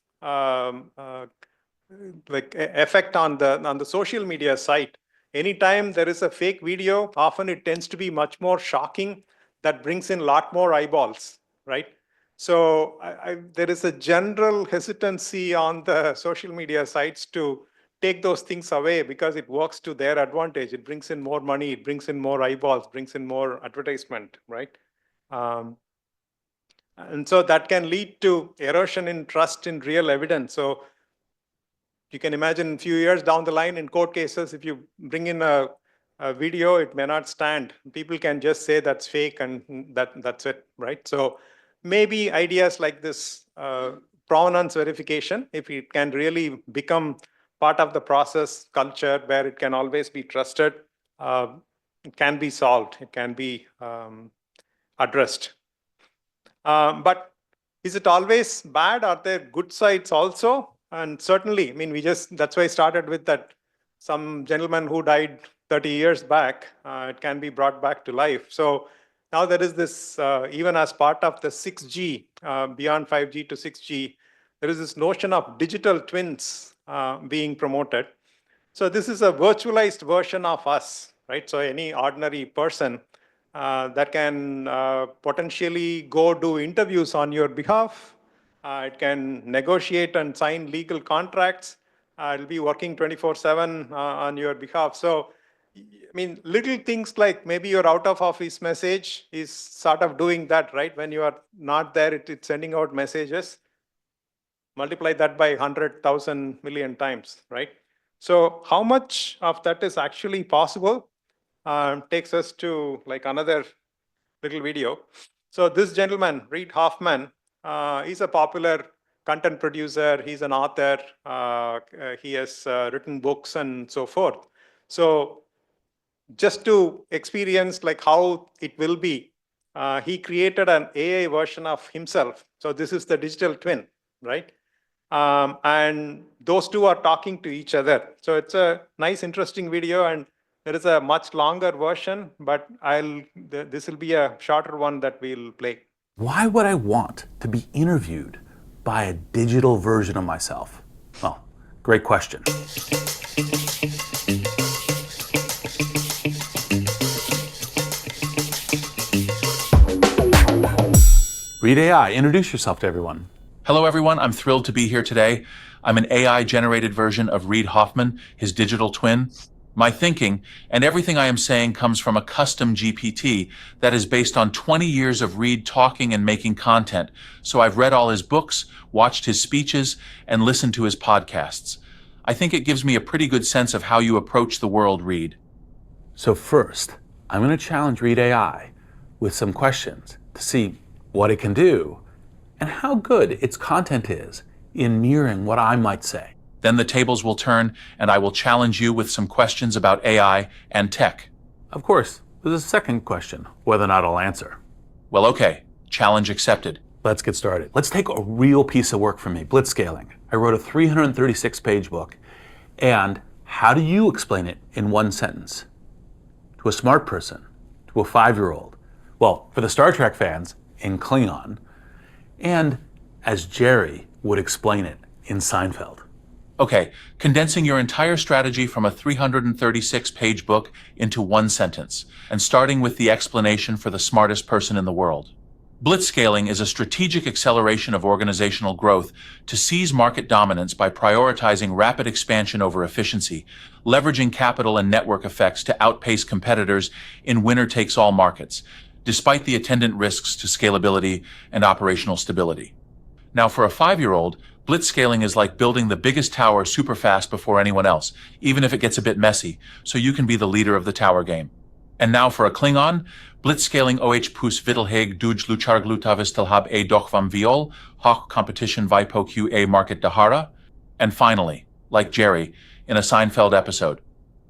Speaker 2: effect on the social media site. Anytime there is a fake video, often it tends to be much more shocking. That brings in a lot more eyeballs, right? So there is a general hesitancy on the social media sites to take those things away because it works to their advantage. It brings in more money, it brings in more eyeballs, brings in more advertisement, right? And so that can lead to erosion in trust in real evidence. So you can imagine a few years down the line in court cases, if you bring in a video, it may not stand. People can just say that's fake and that's it, right? So maybe ideas like this provenance verification, if it can really become part of the process culture where it can always be trusted, it can be solved, it can be addressed. But is it always bad? Are there good sides also? And certainly, I mean, that's why I started with that. Some gentleman who died 30 years back, it can be brought back to life. So now there is this, even as part of the 6G, beyond 5G to 6G, there is this notion of digital twins being promoted. So this is a virtualized version of us, right? So any ordinary person that can potentially go do interviews on your behalf. It can negotiate and sign legal contracts. It'll be working 24/7 on your behalf. So, I mean, little things like maybe your out of office message is sort of doing that, right? When you are not there, it's sending out messages. Multiply that by 100,000 million times, right? So how much of that is actually possible takes us to like another little video. So this gentleman, Reid Hoffman, he's a popular content producer. He's an author. He has written books and so forth. So just to experience like how it will be, he created an AI version of himself. So this is the digital twin, right? And those two are talking to each other. So it's a nice, interesting video, and there is a much longer version, but this will be a shorter one that we'll play.
Speaker 5: Why would I want to be interviewed by a digital version of myself? Well, great question. Reid AI, introduce yourself to everyone.
Speaker 6: Hello, everyone. I'm thrilled to be here today. I'm an AI-generated version of Reid Hoffman, his digital twin. My thinking and everything I am saying comes from a custom GPT that is based on 20 years of Reid talking and making content. So I've read all his books, watched his speeches, and listened to his podcasts. I think it gives me a pretty good sense of how you approach the world, Reid.
Speaker 5: So first, I'm going to challenge Reid AI with some questions to see what it can do and how good its content is in mirroring what I might say.
Speaker 6: Then the tables will turn, and I will challenge you with some questions about AI and tech.
Speaker 5: Of course, there's a second question, whether or not I'll answer.
Speaker 6: Well, okay. Challenge accepted.
Speaker 5: Let's get started. Let's take a real piece of work from me, blitzscaling. I wrote a 336-page book, and how do you explain it in one sentence? To a smart person, to a 5-year-old, Well, for the Star Trek fans, in Klingon, and as Jerry would explain it in Seinfeld.
Speaker 6: Okay, condensing your entire strategy from a 336-page book into one sentence, and starting with the explanation for the smartest person in the world. Blitzscaling is a strategic acceleration of organizational growth to seize market dominance by prioritizing rapid expansion over efficiency, leveraging capital and network effects to outpace competitors in winner-takes-all markets, despite the attendant risks to scalability and operational stability. Now, for a 5-year-old, blitzscaling is like building the biggest tower super fast before anyone else, even if it gets a bit messy, so you can be the leader of the tower game. And now for a Klingon, blitzscaling pus vittelheg duj luchar glutavistelhab doch vam viol, hoch competition vipo qa market dahara. And finally, like Jerry, in a Seinfeld episode,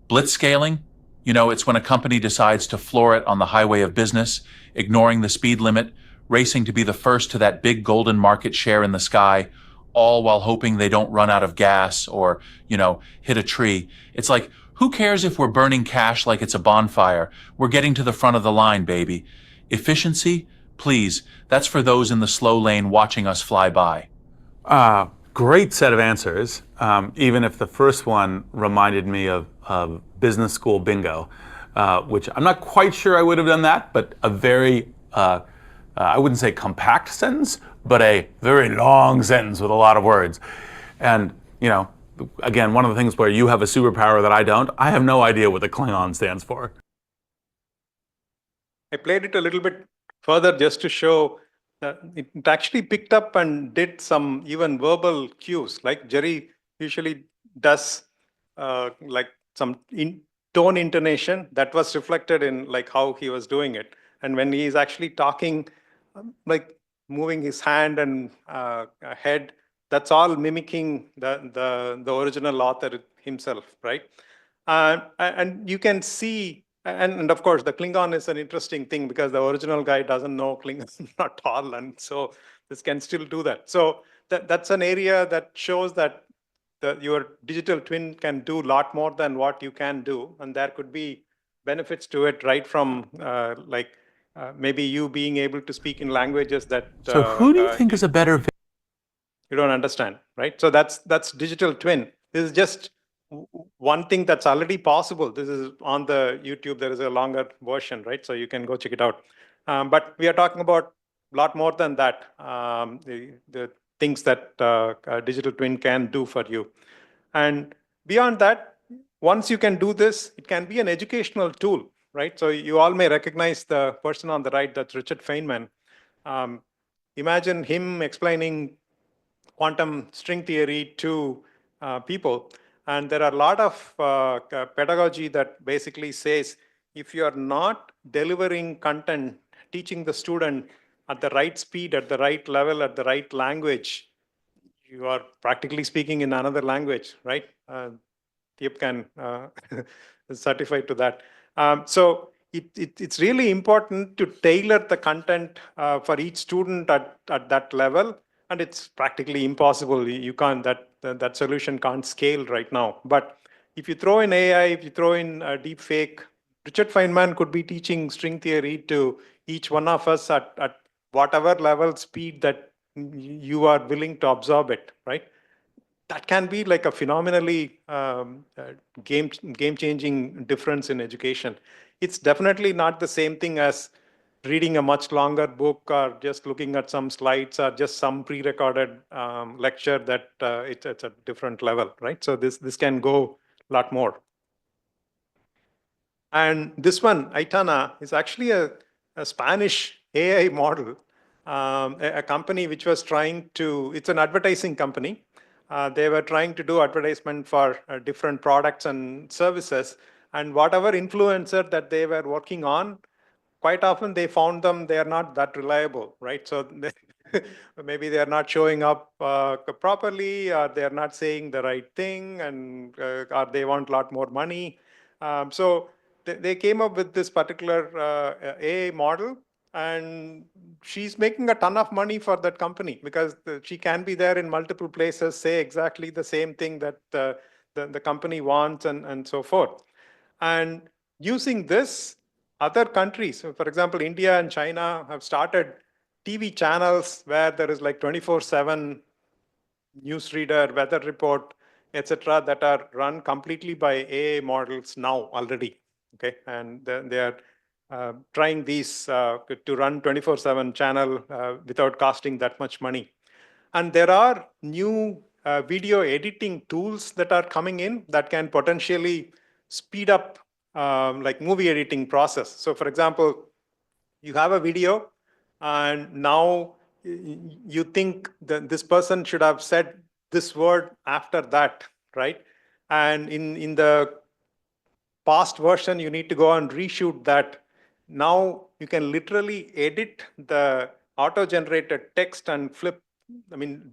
Speaker 6: blitzscaling, it's when a company decides to floor it on the highway of business, ignoring the speed limit, racing to be the first to that big golden market share in the sky, all while hoping they don't run out of gas or, hit a tree. It's like, who cares if we're burning cash like it's a bonfire? We're getting to the front of the line, baby. Efficiency? Please, that's for those in the slow lane watching us fly by.
Speaker 5: Great set of answers, even if the first one reminded me of business school bingo, which I'm not quite sure I would have done that, but a very, I wouldn't say compact sentence, but a very long sentence with a lot of words. And, again, one of the things where you have a superpower that I don't, I have no idea what the Klingon stands for.
Speaker 2: I played it a little bit further just to show that it actually picked up and did some even verbal cues, like Jerry usually does, like some tone intonation that was reflected in like how he was doing it. And when he is actually talking, like moving his hand and head, that's all mimicking the original author himself, right? And you can see, and of course, the Klingon is an interesting thing because the original guy doesn't know Klingon at all, and so this can still do that. So that's an area that shows that your digital twin can do a lot more than what you can do, and there could be benefits to it, right from maybe you being able to speak in languages that.
Speaker 5: So who do you think is a better?
Speaker 2: You don't understand, right? So that's digital twin. This is just one thing that's already possible. This is on the YouTube. There is a longer version, right? So you can go check it out. But we are talking about a lot more than that. The things that a digital twin can do for you. And beyond that, once you can do this, it can be an educational tool, right? So you all may recognize the person on the right, that's Richard Feynman. Imagine him explaining quantum string theory to people. And there are a lot of pedagogy that basically says, if you are not delivering content, teaching the student at the right speed, at the right level, at the right language, you are practically speaking in another language, right? Deep can certify to that. So it's really important to tailor the content for each student at that level. And it's practically impossible. You can't, that solution can't scale right now. But if you throw in AI, if you throw in Deepfake, Richard Feynman could be teaching string theory to each one of us at whatever level speed that you are willing to absorb it, right? That can be like a phenomenally game-changing difference in education. It's definitely not the same thing as reading a much longer book or just looking at some slides or just some pre-recorded lecture that it's a different level, right? So this can go a lot more. And this one, Aitana, is actually a Spanish AI model, a company which was trying to, it's an advertising company. They were trying to do advertisement for different products and services. And whatever influencer that they were working on, quite often they found they are not that reliable, right? So maybe they are not showing up properly, or they are not saying the right thing, and or they want a lot more money. So they came up with this particular AI model, and she's making a ton of money for that company because she can be there in multiple places, say exactly the same thing that the company wants, and so forth. And using this, other countries, so for example, India and China have started TV channels where there is like 24/7 newsreader, weather report, etc., that are run completely by AI models now already. Okay, and they are trying these to run 24/7 channel without costing that much money. And there are new video editing tools that are coming in that can potentially speed up like movie editing process. So for example, you have a video and now you think that this person should have said this word after that, right? And in the past version, you need to go and reshoot that. Now you can literally edit the auto-generated text and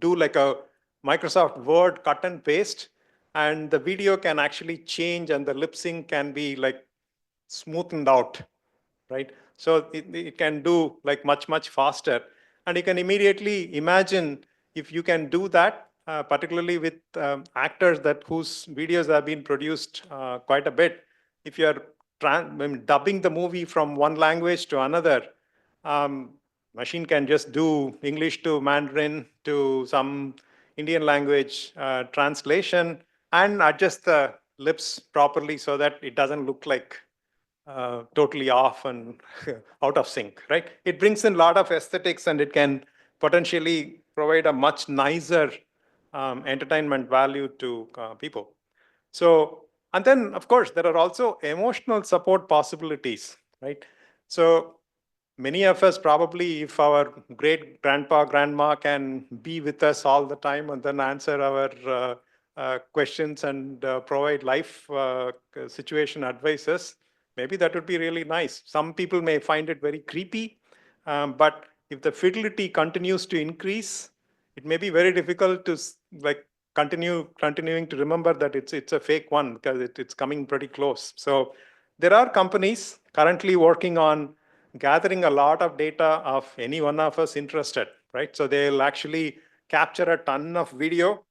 Speaker 2: do like a Microsoft Word cut and paste, and the video can actually change and the lip sync can be like smoothened out, right? So it can do like much faster. And you can immediately imagine if you can do that, particularly with actors whose videos have been produced quite a bit. If you're dubbing the movie from one language to another, um, machine can just do English to Mandarin to some Indian language translation and adjust the lips properly so that it doesn't look like totally off and out of sync, right? It brings in a lot of aesthetics and it can potentially provide a much nicer entertainment value to people. So, and then of course, there are also emotional support possibilities, right? So many of us probably, if our great grandpa, grandma can be with us all the time and then answer our questions and provide life situation advices, maybe that would be really nice. Some people may find it very creepy, but if the fidelity continues to increase, it may be very difficult to like continuing to remember that it's a fake one because it's coming pretty close. So there are companies currently working on gathering a lot of data of any one of us interested, right? So they'll actually capture a ton of video,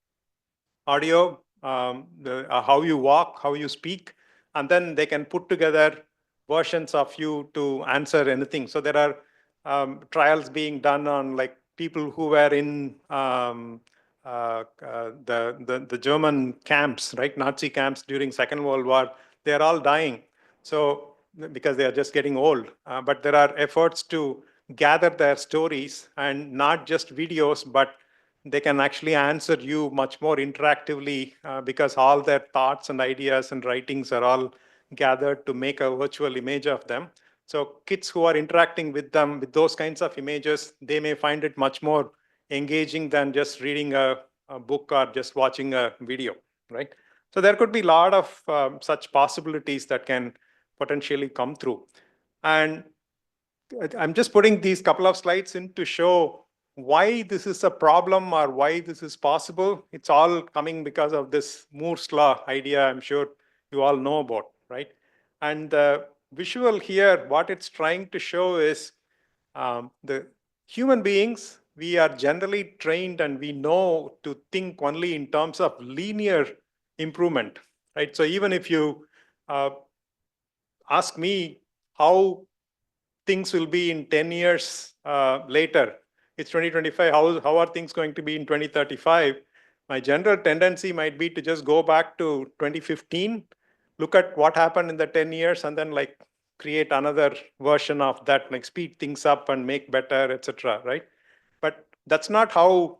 Speaker 2: audio, how you walk, how you speak, and then they can put together versions of you to answer anything. So there are trials being done on like people who were in the German camps, right? Nazi camps during Second World War. They are all dying. So because they are just getting old. But there are efforts to gather their stories and not just videos, but they can actually answer you much more interactively because all their thoughts and ideas and writings are all gathered to make a virtual image of them. So kids who are interacting with them with those kinds of images, they may find it much more engaging than just reading a book or just watching a video, right? So there could be a lot of such possibilities that can potentially come through. And I'm just putting these couple of slides in to show why this is a problem or why this is possible. It's all coming because of this Moore's law idea I'm sure you all know about, right? And the visual here, what it's trying to show is the human beings, we are generally trained and we know to think only in terms of linear improvement, right? So even if you ask me how things will be in 10 years later. It's 2025. How are things going to be in 2035? My general tendency might be to just go back to 2015, look at what happened in the 10 years, and then like create another version of that, like speed things up and make better, etc. Right? But that's not how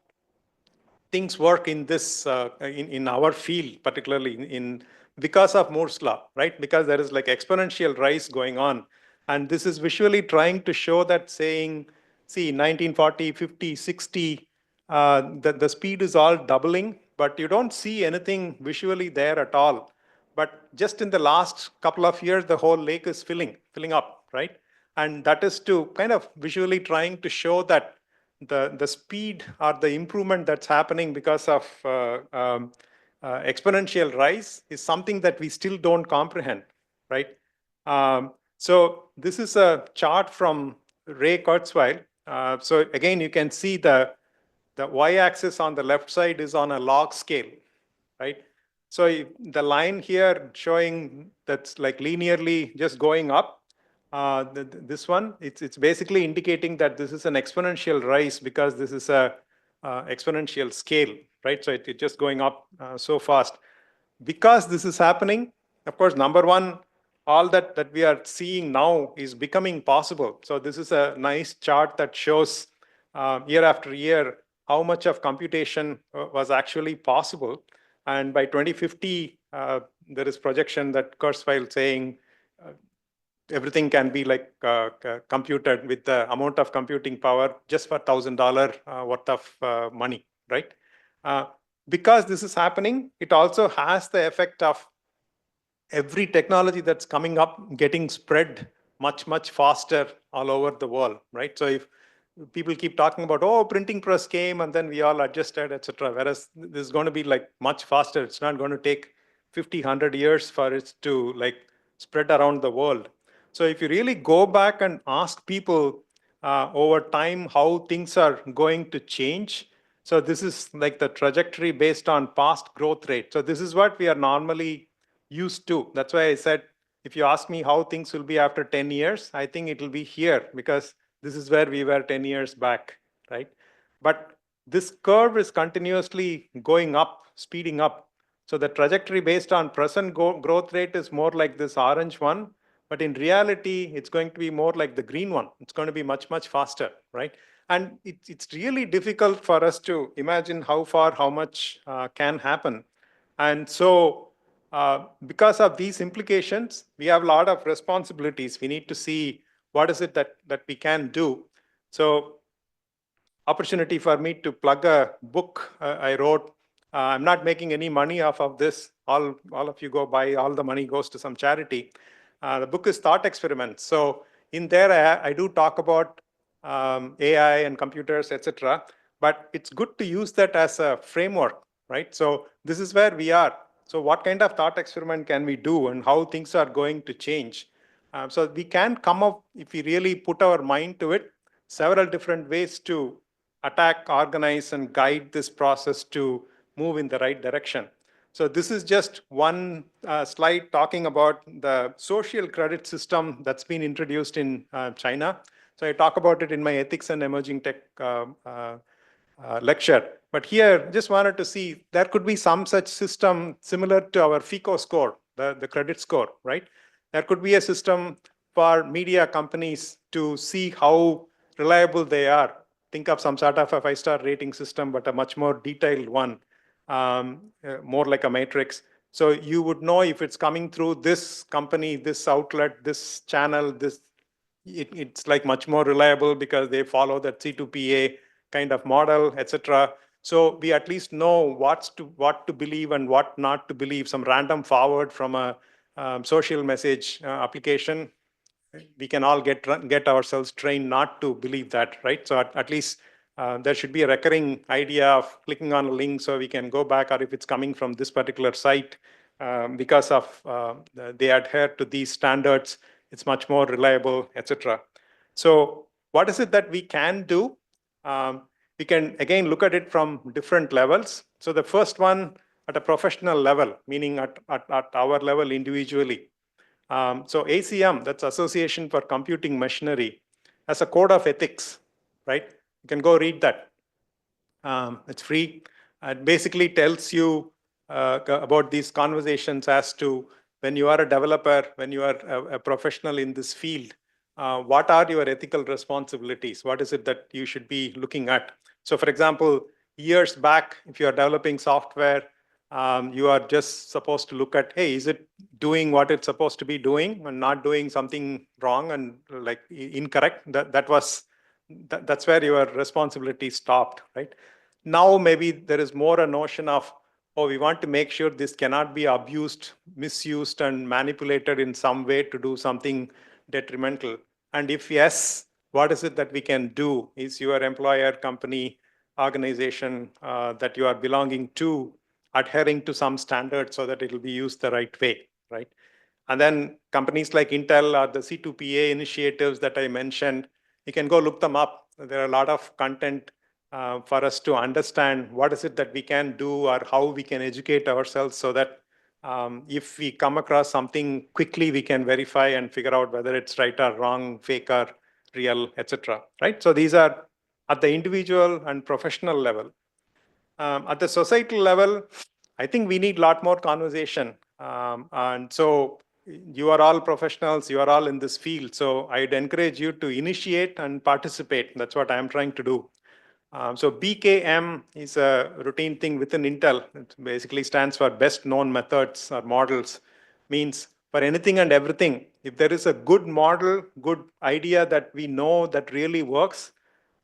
Speaker 2: things work in this in our field, particularly in because of Moore's law, right? Because there is like exponential rise going on, and this is visually trying to show that saying, see, 1940, 50, 60, the speed is all doubling, but you don't see anything visually there at all. But just in the last couple of years, the whole lake is filling up, right? And that is to kind of visually trying to show that the speed or the improvement that's happening because of exponential rise is something that we still don't comprehend, right? So this is a chart from Ray Kurzweil. So again, you can see the y-axis on the left side is on a log scale, right? So the line here showing that's like linearly just going up, This one, it's basically indicating that this is an exponential rise because this is a exponential scale, right? So it's just going up so fast. Because this is happening, of course, number one, all that we are seeing now is becoming possible. So this is a nice chart that shows year after year how much of computation was actually possible. And by 2050, there is projection that Kurzweil saying everything can be like computed with the amount of computing power just for $1,000 worth of money, right? Uh, because this is happening, it also has the effect of every technology that's coming up getting spread much faster all over the world, right? So if people keep talking about, oh, printing press came and then we all adjusted, etc., whereas this is going to be like much faster. It's not going to take 50, 100 years for it to like spread around the world. So if you really go back and ask people over time how things are going to change, so this is like the trajectory based on past growth rate. So this is what we are normally used to. That's why I said, if you ask me how things will be after 10 years, I think it will be here because this is where we were 10 years back, right? But this curve is continuously going up, speeding up. So the trajectory based on present growth rate is more like this orange one, but in reality, it's going to be more like the green one. It's going to be much faster, right? And it's really difficult for us to imagine how far, how much can happen. And so because of these implications, we have a lot of responsibilities. We need to see what is it that we can do. So opportunity for me to plug a book I wrote. I'm not making any money off of this. All of you go buy, all the money goes to some charity. The book is Thought Experiments. So in there, I do talk about AI and computers, etc. But it's good to use that as a framework, right? So this is where we are. So what kind of thought experiment can we do and how things are going to change? So we can come up, if we really put our mind to it, several different ways to attack, organize, and guide this process to move in the right direction. So this is just one slide talking about the social credit system that's been introduced in China. So I talk about it in my ethics and emerging tech lecture. But here, just wanted to see there could be some such system similar to our FICO score, the credit score, right? There could be a system for media companies to see how reliable they are. Think of some sort of a 5-star rating system, but a much more detailed one, more like a matrix. So you would know if it's coming through this company, this outlet, this channel, it's like much more reliable because they follow that C2PA kind of model, etc. So we at least know what to believe and what not to believe. Some random forward from a social message application, we can all get ourselves trained not to believe that, right? So at least there should be a recurring idea of clicking on a link so we can go back, or if it's coming from this particular site, because of they adhere to these standards, it's much more reliable, etc. So what is it that we can do? We can again look at it from different levels. So the first one at a professional level, meaning at our level individually. So ACM, that's Association for Computing Machinery, has a code of ethics, right? You can go read that. It's free. It basically tells you about these conversations as to when you are a developer, when you are a professional in this field, what are your ethical responsibilities? What is it that you should be looking at? So for example, years back, if you are developing software, you are just supposed to look at, hey, is it doing what it's supposed to be doing and not doing something wrong and like incorrect? That's where your responsibility stopped, right? Now maybe there is more a notion of, oh, we want to make sure this cannot be abused, misused, and manipulated in some way to do something detrimental. And if yes, what is it that we can do? Is your employer, company, organization that you are belonging to adhering to some standards so that it will be used the right way, right? And then companies like Intel or the C2PA initiatives that I mentioned, you can go look them up. There are a lot of content for us to understand what is it that we can do or how we can educate ourselves so that If we come across something quickly, we can verify and figure out whether it's right or wrong, fake or real, etc. Right? So these are at the individual and professional level. At the societal level, I think we need a lot more conversation. And so you are all professionals, you are all in this field. So I'd encourage you to initiate and participate. That's what I'm trying to do. So BKM is a routine thing within Intel. It basically stands for best known methods or models. Means for anything and everything, if there is a good model, good idea that we know that really works,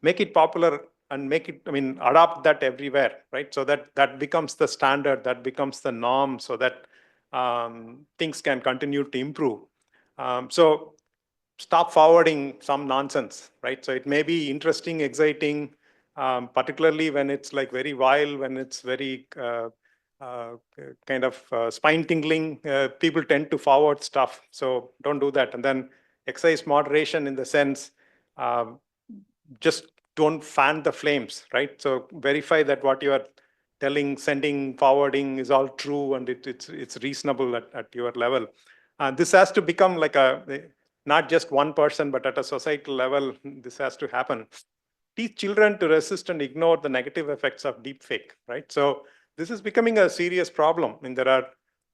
Speaker 2: make it popular and make it, adopt that everywhere, right? So that becomes the standard, that becomes the norm, so that things can continue to improve. So stop forwarding some nonsense, right? So it may be interesting, exciting, particularly when it's like very wild, when it's very uh, kind of spine tingling, people tend to forward stuff. So don't do that. And then exercise moderation in the sense, just don't fan the flames, right? So verify that what you are telling, sending, forwarding is all true and it's reasonable at your level. This has to become like not just one person, but at a societal level, this has to happen. Teach children to resist and ignore the negative effects of deepfake, right? So this is becoming a serious problem. I mean, there are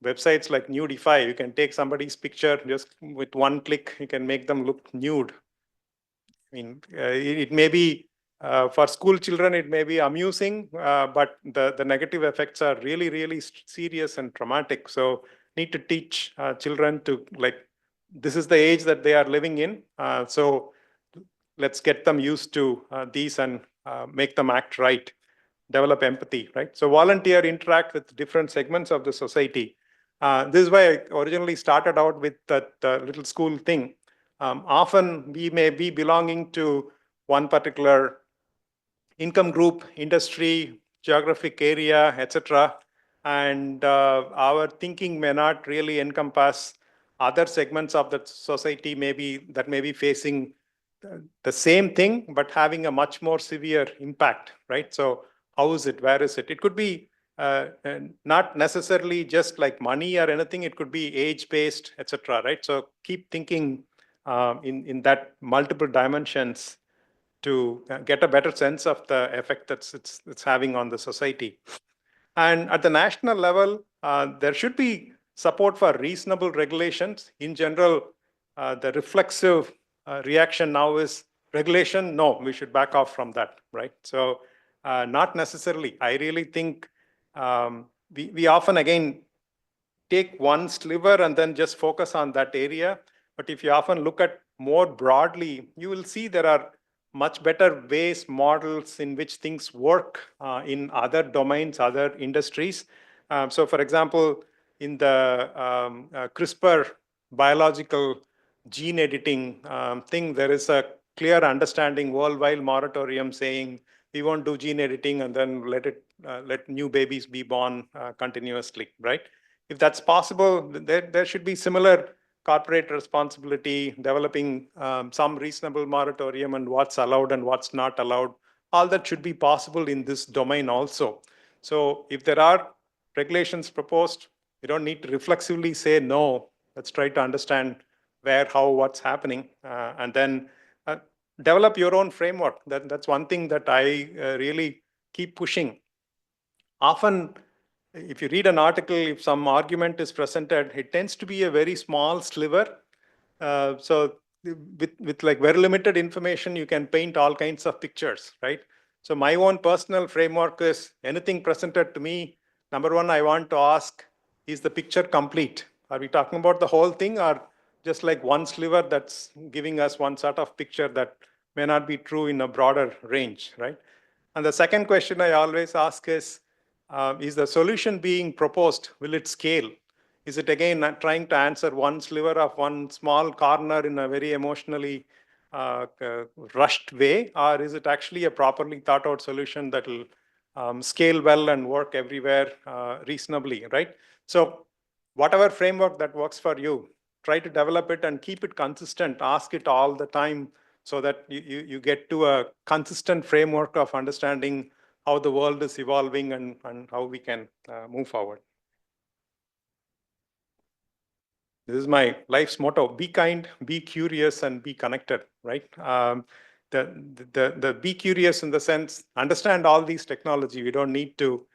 Speaker 2: websites like Nudify. You can take somebody's picture just with one click, you can make them look nude. I mean, it may be for school children, it may be amusing, but the negative effects are really, really serious and traumatic. So need to teach children to this is the age that they are living in. So let's get them used to these and make them act right, develop empathy, right? So volunteer, interact with different segments of the society. This is why I originally started out with that little school thing. Often we may be belonging to one particular income group, industry, geographic area, etc. And our thinking may not really encompass other segments of the society that may be facing the same thing, but having a much more severe impact, right? So how is it? Where is it? It could be not necessarily just like money or anything. It could be age-based, etc. Right? So keep thinking in that multiple dimensions to get a better sense of the effect that it's having on the society. And at the national level, there should be support for reasonable regulations. In general, the reflexive reaction now is regulation. No, we should back off from that, right? So not necessarily. I really think we often, again, take one sliver and then just focus on that area. But if you often look at more broadly, you will see there are much better ways, models in which things work in other domains, other industries. So for example, in the CRISPR biological gene editing thing, there is a clear understanding, worldwide moratorium saying we won't do gene editing and then let new babies be born continuously, right? If that's possible, there should be similar corporate responsibility, developing some reasonable moratorium and what's allowed and what's not allowed. All that should be possible in this domain also. So if there are regulations proposed, you don't need to reflexively say no. Let's try to understand where, how, what's happening, and then develop your own framework. That's one thing that I really keep pushing. Often, if you read an article, if some argument is presented, it tends to be a very small sliver. So with like very limited information, you can paint all kinds of pictures, right? So my own personal framework is anything presented to me, number one, I want to ask, is the picture complete? Are we talking about the whole thing or just like one sliver that's giving us one sort of picture that may not be true in a broader range, right? And the second question I always ask is the solution being proposed, will it scale? Is it again trying to answer one sliver of one small corner in a very emotionally rushed way, or is it actually a properly thought out solution that will scale well and work everywhere reasonably, right? So whatever framework that works for you, try to develop it and keep it consistent, ask it all the time so that you get to a consistent framework of understanding how the world is evolving and how we can move forward. This is my life's motto: be kind, be curious, and be connected, right? The be curious in the sense, understand all these technology. We don't need to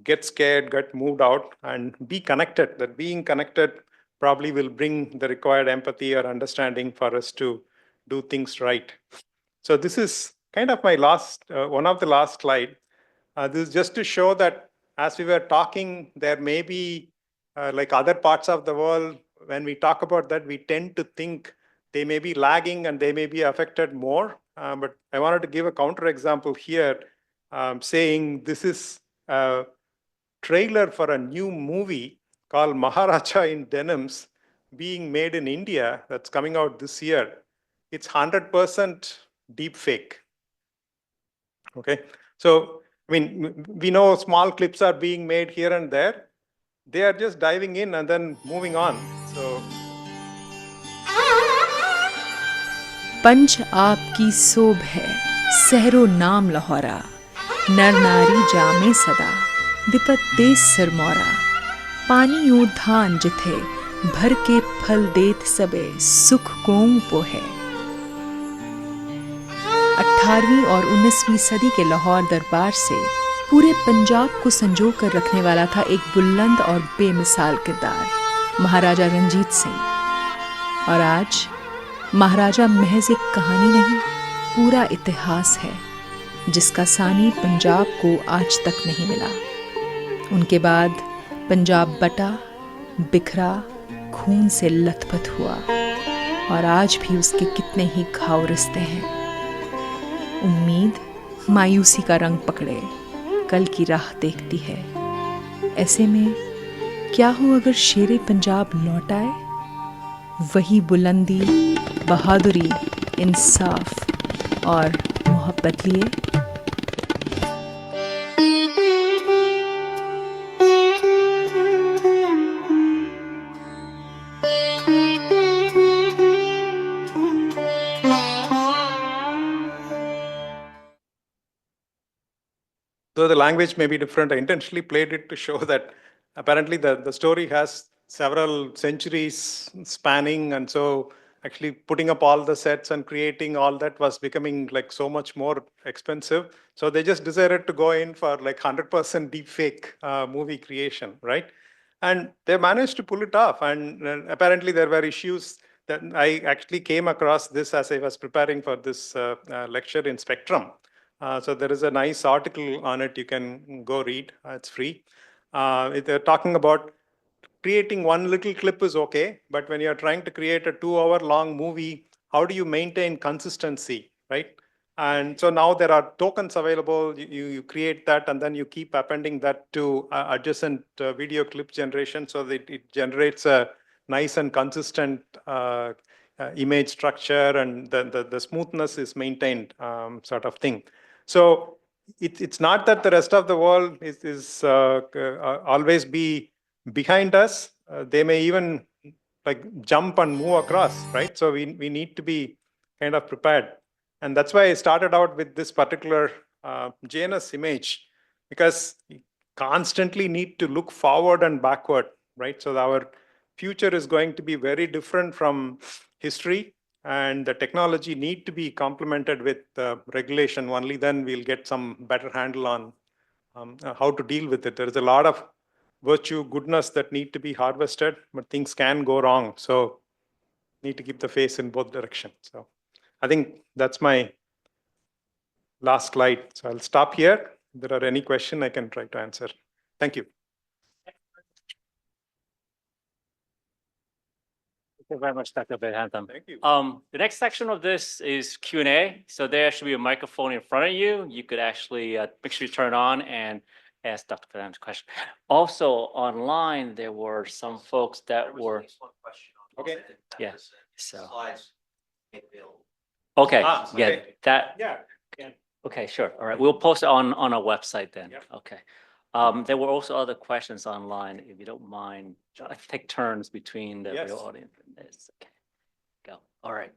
Speaker 2: get scared, get moved out, and be connected. That being connected probably will bring the required empathy or understanding for us to do things right. So this is kind of my last, one of the last slide. This is just to show that as we were talking, there may be like other parts of the world, when we talk about that, we tend to think they may be lagging and they may be affected more. But I wanted to give a counter example here, saying this is a trailer for a new movie called Maharaja in Denims being made in India that's coming out this year. It's 100% deepfake. Okay, so I mean, we know small clips are being made here and there. They are just diving in and then moving on. So
Speaker 7: पंच आपकी सोभ है सहरो नाम लहौरा नर नारी जामे सदा विपत देश सिरमौरा पानी ओ धान जिथे भर के फल देत सबे सुख कों पो है। 18वीं और 19वीं सदी के लाहौर दरबार से पूरे पंजाब को संजो कर रखने वाला था एक बुलंद और बेमिसाल किरदार, महाराजा रंजीत सिंह। और आज महाराजा महज एक कहानी नहीं, पूरा इतिहास है जिसका सानी पंजाब को आज तक नहीं मिला। उनके बाद पंजाब बटा, बिखरा, खून से लथपथ हुआ और आज भी उसके कितने ही घाव रिश्ते हैं। उम्मीद मायूसी का रंग पकड़े कल की राह देखती है। ऐसे में क्या हो अगर शेरे पंजाब लौट आए, वही बुलंदी, बहादुरी, इंसाफ और मोहब्बत लिए।
Speaker 2: though the language may be different, I intentionally played it to show that apparently the story has several centuries spanning. And so actually putting up all the sets and creating all that was becoming like so much more expensive. So they just decided to go in for like 100% deepfake movie creation, right? And they managed to pull it off. And apparently there were issues that I actually came across this as I was preparing for this lecture in Spectrum. So there is a nice article on it. You can go read. It's free. They're talking about creating one little clip is okay, but when you're trying to create a 2-hour long movie, how do you maintain consistency, right? And so now there are tokens available. You create that and then you keep appending that to adjacent video clip generation so that it generates a nice and consistent image structure, and the smoothness is maintained, sort of thing. So it's not that the rest of the world is always be behind us. They may even like jump and move across, right? So we need to be kind of prepared. And that's why I started out with this particular Janus image, because we constantly need to look forward and backward, right? So our future is going to be very different from history, and the technology need to be complemented with regulation. Only then we'll get some better handle on how to deal with it. There is a lot of virtue, goodness that need to be harvested, but things can go wrong. So need to keep the face in both directions. So I think that's my last slide. So I'll stop here. If there are any questions, I can try to answer. Thank you.
Speaker 1: Thank you very much, Dr. Vedhantam.
Speaker 2: Thank you.
Speaker 1: The next section of this is Q&A. So there should be a microphone in front of you. You could actually make sure you turn it on and ask Dr. Vedhantam's question. Also online, there were some folks that were.
Speaker 2: Okay.
Speaker 1: Yeah. So. Okay.
Speaker 2: Ah,
Speaker 1: Yeah.
Speaker 2: okay.
Speaker 1: That.
Speaker 2: Yeah.
Speaker 1: Okay. Sure. All right. We'll post it on our website then.
Speaker 2: Yep.
Speaker 1: Okay. There were also other questions online, if you don't mind. I take turns between the
Speaker 2: Yes.
Speaker 1: real audience and this. Okay. Go. All right.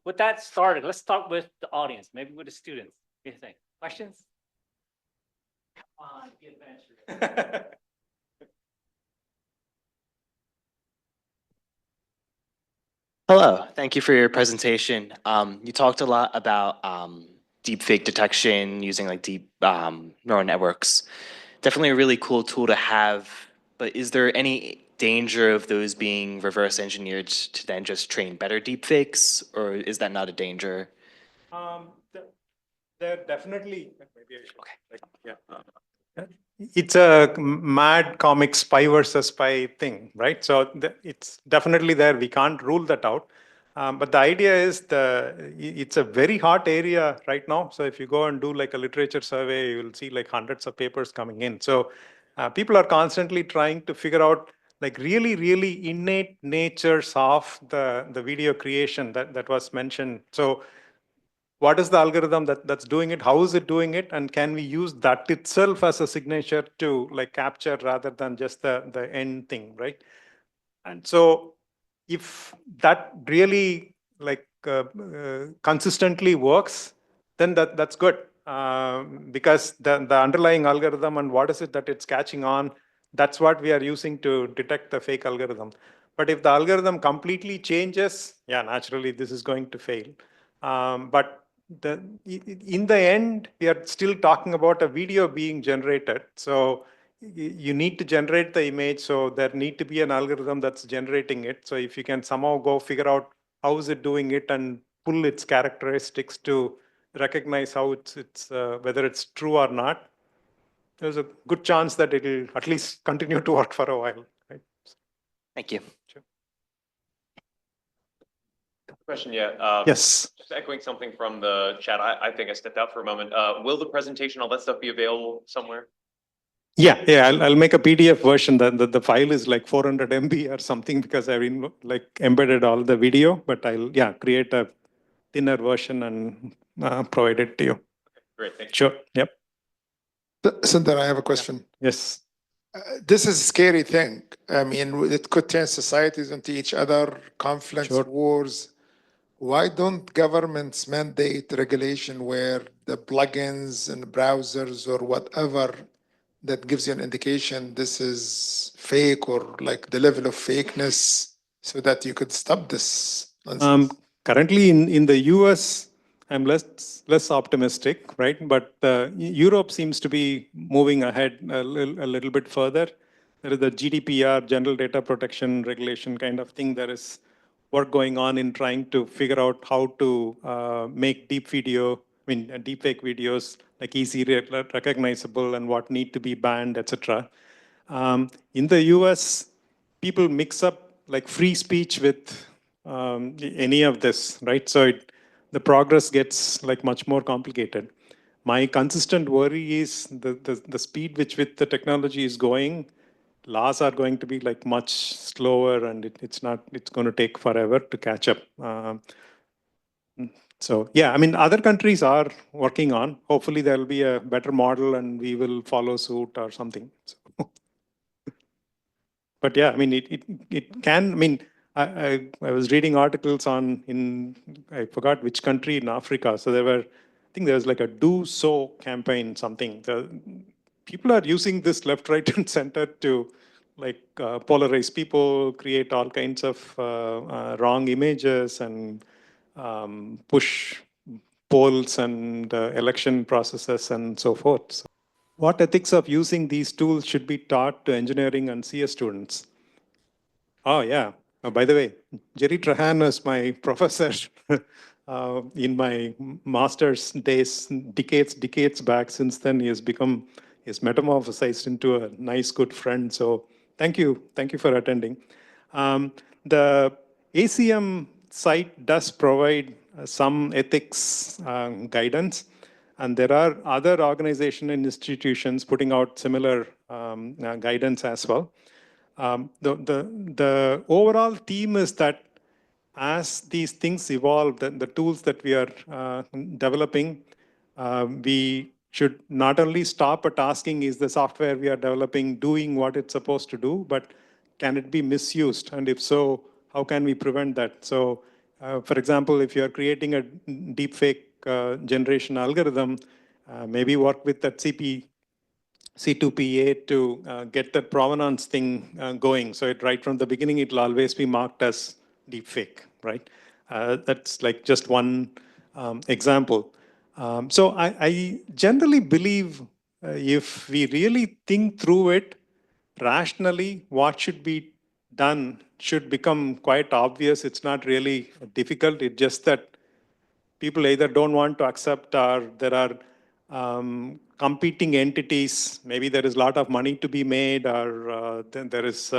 Speaker 1: With that started, let's start with the audience, maybe with the students. What do you think? Questions? Come on, be adventurous.
Speaker 8: Hello, thank you for your presentation. You talked a lot about deepfake detection using like deep neural networks. Definitely a really cool tool to have, but is there any danger of those being reverse engineered to then just train better deepfakes, or is that not a danger?
Speaker 2: They're definitely, maybe I should, like, yeah. It's a mad comic spy versus spy thing, right? So it's definitely there. We can't rule that out. But the idea is it's a very hot area right now. So if you go and do like a literature survey, you will see like hundreds of papers coming in. So people are constantly trying to figure out like really innate natures of the video creation that was mentioned. So what is the algorithm that's doing it? How is it doing it? And can we use that itself as a signature to like capture rather than just the end thing, right? And so if that really like consistently works, then that's good. Because the underlying algorithm and what is it that it's catching on, that's what we are using to detect the fake algorithm. But if the algorithm completely changes, yeah, naturally this is going to fail. But in the end, we are still talking about a video being generated. So you need to generate the image. So there need to be an algorithm that's generating it. So if you can somehow go figure out how is it doing it and pull its characteristics to recognize how it's whether it's true or not, there's a good chance that it will at least continue to work for a while. Right?
Speaker 8: Thank you.
Speaker 2: Sure.
Speaker 9: Question, yeah.
Speaker 2: Yes.
Speaker 9: Just echoing something from the chat. I think I stepped out for a moment. Will the presentation, all that stuff, be available somewhere?
Speaker 2: Yeah, I'll make a PDF version. The file is like 400 MB or something because I've like embedded all the video. But I'll create a thinner version and provide it to you.
Speaker 9: Great, thank you.
Speaker 2: Sure. Yep.
Speaker 10: Sundar, I have a question.
Speaker 2: Yes.
Speaker 10: This is a scary thing. I mean, it could turn societies into each other, conflicts,
Speaker 2: Sure.
Speaker 10: wars. Why don't governments mandate regulation where the plugins and browsers or whatever that gives you an indication this is fake or like the level of fakeness so that you could stop this nonsense?
Speaker 2: Currently in the US, I'm less optimistic, right? But Europe seems to be moving ahead a little bit further. There is the GDPR, General Data Protection Regulation kind of thing. There is work going on in trying to figure out how to make deepfake videos like easy recognizable and what need to be banned, etc. In the US, people mix up like free speech with any of this, right? So the progress gets like much more complicated. My consistent worry is the speed which the technology is going, laws are going to be like much slower and it's going to take forever to catch up. So yeah, I mean, other countries are working on, hopefully there'll be a better model and we will follow suit or something. So, but yeah, I mean, it can, I mean, I was reading articles I forgot which country in Africa. So I think there was like a do so campaign, something. People are using this left, right, and center to like polarize people, create all kinds of wrong images and push polls and election processes and so forth. So what ethics of using these tools should be taught to engineering and CS students? Oh, yeah. By the way, Jerry Trahan is my professor in my master's days, decades back. Since then, he's metamorphosized into a nice, good friend. So thank you for attending. The ACM site does provide some ethics guidance. And there are other organizations and institutions putting out similar guidance as well. The overall theme is that as these things evolve, the tools that we are developing, we should not only stop at asking, is the software we are developing doing what it's supposed to do, but can it be misused? And if so, how can we prevent that? So, for example, if you're creating a deepfake generation algorithm, maybe work with that C2PA to get that provenance thing going. So right from the beginning, it will always be marked as deepfake, right? That's like just one example. So I generally believe if we really think through it rationally, what should be done should become quite obvious. It's not really difficult. It's just that people either don't want to accept or there are competing entities. Maybe there is a lot of money to be made or then there is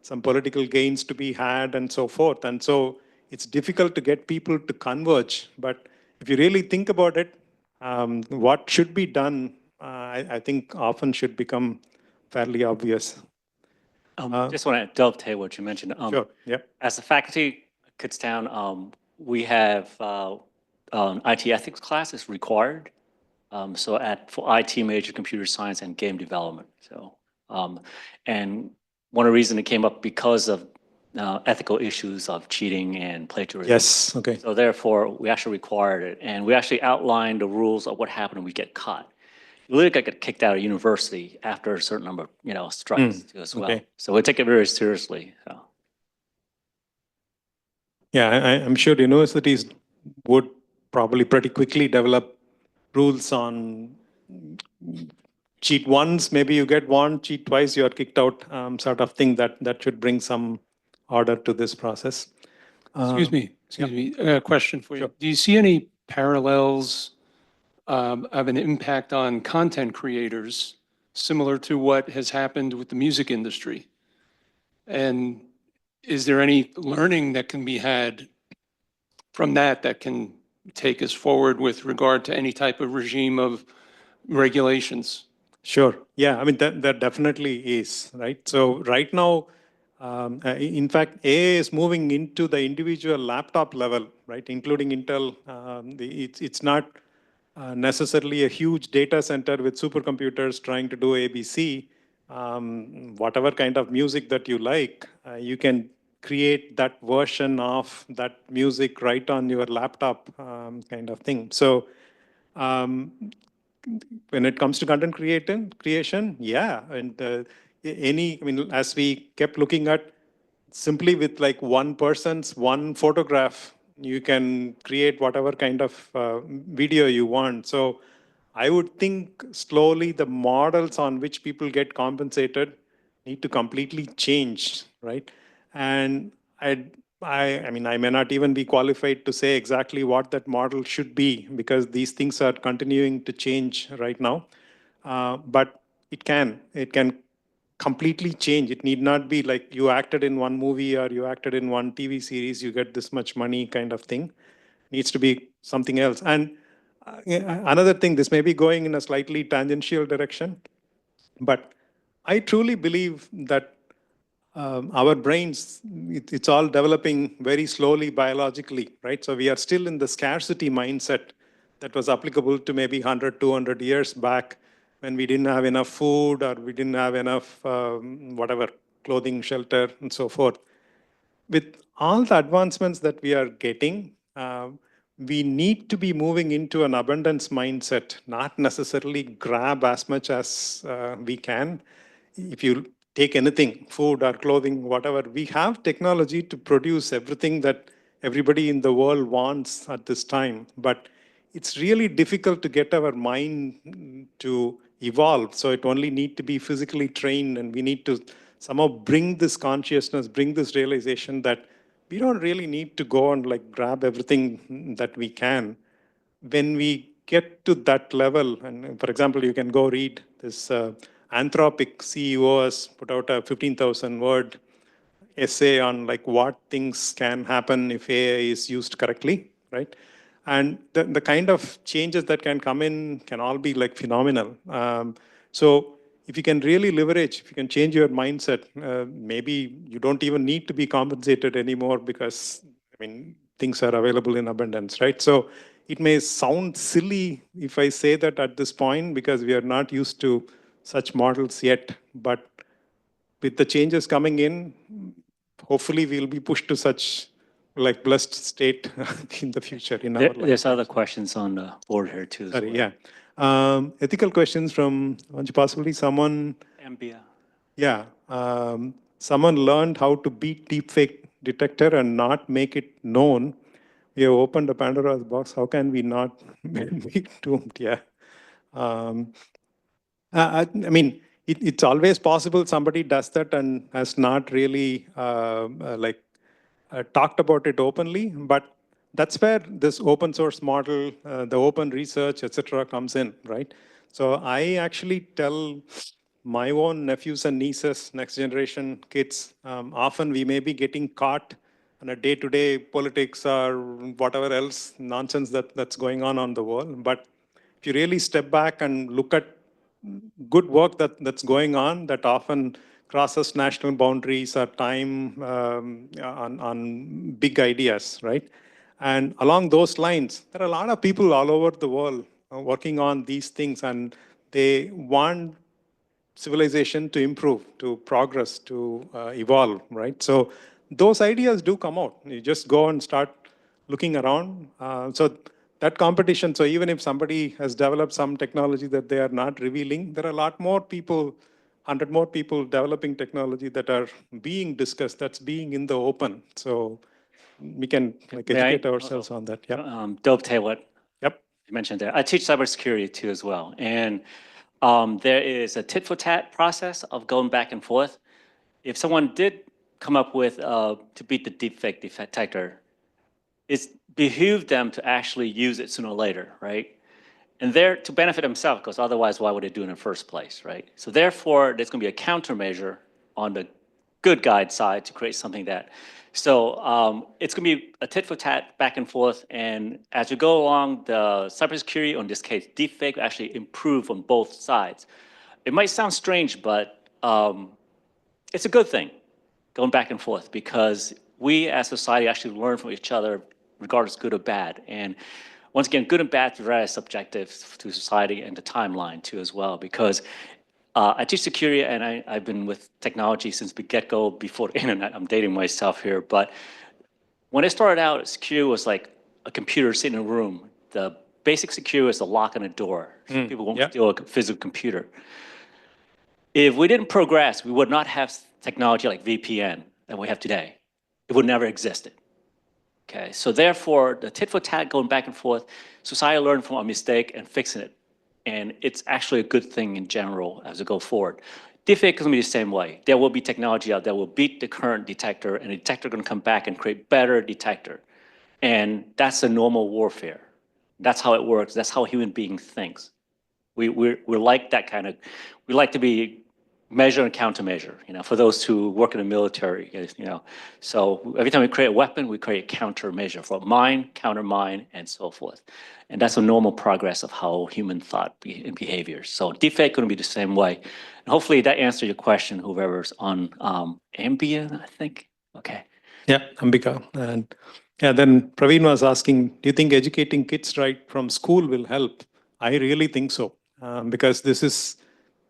Speaker 2: some political gains to be had and so forth. And so it's difficult to get people to converge. But if you really think about it, what should be done, I think often should become fairly obvious.
Speaker 1: Just want to dovetail what you mentioned.
Speaker 2: Sure, yeah.
Speaker 1: As a faculty at Kutztown, we have IT ethics classes required. So for IT major, computer science and game development. So, and one of the reasons it came up because of ethical issues of cheating and plagiarism.
Speaker 2: Yes, okay.
Speaker 1: So therefore, we actually required it, and we actually outlined the rules of what happened when we get caught. You literally get kicked out of university after a certain number of, strikes too as well.
Speaker 2: Okay.
Speaker 1: So we take it very seriously. So.
Speaker 2: Yeah, I'm sure universities would probably pretty quickly develop rules on cheat once, maybe you get one, cheat twice, you are kicked out, sort of thing that should bring some order to this process.
Speaker 11: Excuse me, a question for you.
Speaker 2: Sure.
Speaker 11: Do you see any parallels of an impact on content creators similar to what has happened with the music industry? And is there any learning that can be had from that can take us forward with regard to any type of regime of regulations?
Speaker 2: Sure. Yeah, I mean, that definitely is, right? So right now, in fact, AI is moving into the individual laptop level, right? Including Intel. It's not necessarily a huge data center with supercomputers trying to do ABC. Whatever kind of music that you like, you can create that version of that music right on your laptop, kind of thing. So when it comes to content creation, yeah, and as we kept looking at simply with like one person's one photograph, you can create whatever kind of video you want. So I would think slowly the models on which people get compensated need to completely change, right? And I mean, I may not even be qualified to say exactly what that model should be because these things are continuing to change right now. But it can completely change. It need not be like you acted in one movie or you acted in one TV series, you get this much money kind of thing. Needs to be something else. And another thing, this may be going in a slightly tangential direction, but I truly believe that our brains, it's all developing very slowly biologically, right? So we are still in the scarcity mindset that was applicable to maybe 100, 200 years back when we didn't have enough food or we didn't have enough, whatever, clothing, shelter, and so forth. With all the advancements that we are getting, we need to be moving into an abundance mindset, not necessarily grab as much as we can. If you take anything, food or clothing, whatever, we have technology to produce everything that everybody in the world wants at this time. But it's really difficult to get our mind to evolve. So it only need to be physically trained, and we need to somehow bring this consciousness, bring this realization that we don't really need to go and like grab everything that we can. When we get to that level, and for example, you can go read this Anthropic CEO has put out a 15,000 word essay on like what things can happen if AI is used correctly, right? And the kind of changes that can come in can all be like phenomenal. So if you can really leverage, if you can change your mindset, maybe you don't even need to be compensated anymore because, I mean, things are available in abundance, right? So it may sound silly if I say that at this point because we are not used to such models yet, but with the changes coming in, hopefully we'll be pushed to such like blessed state in the future in our life.
Speaker 1: There's other questions on the board here too.
Speaker 2: Sorry, yeah. Ethical questions from possibly someone.
Speaker 1: MBA.
Speaker 2: Yeah. Someone learned how to beat deepfake detector and not make it known, we have opened a Pandora's box. How can we not be doomed? Yeah. I mean, it's always possible somebody does that and has not really talked about it openly, but that's where this open source model, the open research, etc., comes in, right? So I actually tell my own nephews and nieces, next generation kids, often we may be getting caught in a day-to-day politics or whatever else nonsense that's going on the world. But if you really step back and look at good work that's going on that often crosses national boundaries or time on big ideas, right? And along those lines, there are a lot of people all over the world working on these things, and they want civilization to improve, to progress, to evolve, right? So those ideas do come out. You just go and start looking around. So that competition, so even if somebody has developed some technology that they are not revealing, there are a lot more people, 100 more people developing technology that are being discussed, that's being in the open. So we can like educate ourselves on that. Yeah.
Speaker 1: Dovetail what
Speaker 2: Yep.
Speaker 1: you mentioned there. I teach cybersecurity too as well. And there is a tit for tat process of going back and forth. If someone did come up with to beat the deepfake detector, it's behooved them to actually use it sooner or later, right? And they're to benefit themselves, because otherwise, why would they do it in the first place, right? So therefore, there's going to be a countermeasure on the good guide side to create something that. So it's going to be a tit for tat, back and forth. And as we go along, the cybersecurity, or in this case, deepfake, will actually improve on both sides. It might sound strange, but it's a good thing going back and forth, because we as society actually learn from each other, regardless good or bad. And once again, good and bad is very subjective to society and the timeline too as well, because I teach security and I've been with technology since the get-go, before the internet. I'm dating myself here, but when I started out, security was like a computer sitting in a room. The basic security is a lock on a door. People won't steal a physical computer. If we didn't progress, we would not have technology like VPN that we have today. It would never existed. Okay, so therefore, the tit for tat going back and forth, society learned from a mistake and fixing it. And it's actually a good thing in general as we go forward. Deepfake is going to be the same way. There will be technology out that will beat the current detector, and the detector going to come back and create better detector. And that's a normal warfare. That's how it works. That's how a human being thinks. We're like that kind of, we like to be measure and countermeasure, for those who work in the military, So every time we create a weapon, we create a countermeasure for mine, counter mine, and so forth. And that's a normal progress of how human thought and behavior. So deepfake going to be the same way. And hopefully that answered your question, whoever's on Ambien, I think. Okay.
Speaker 2: Yeah, Ambika. And yeah, then Praveen was asking, do you think educating kids right from school will help? I really think so, because this is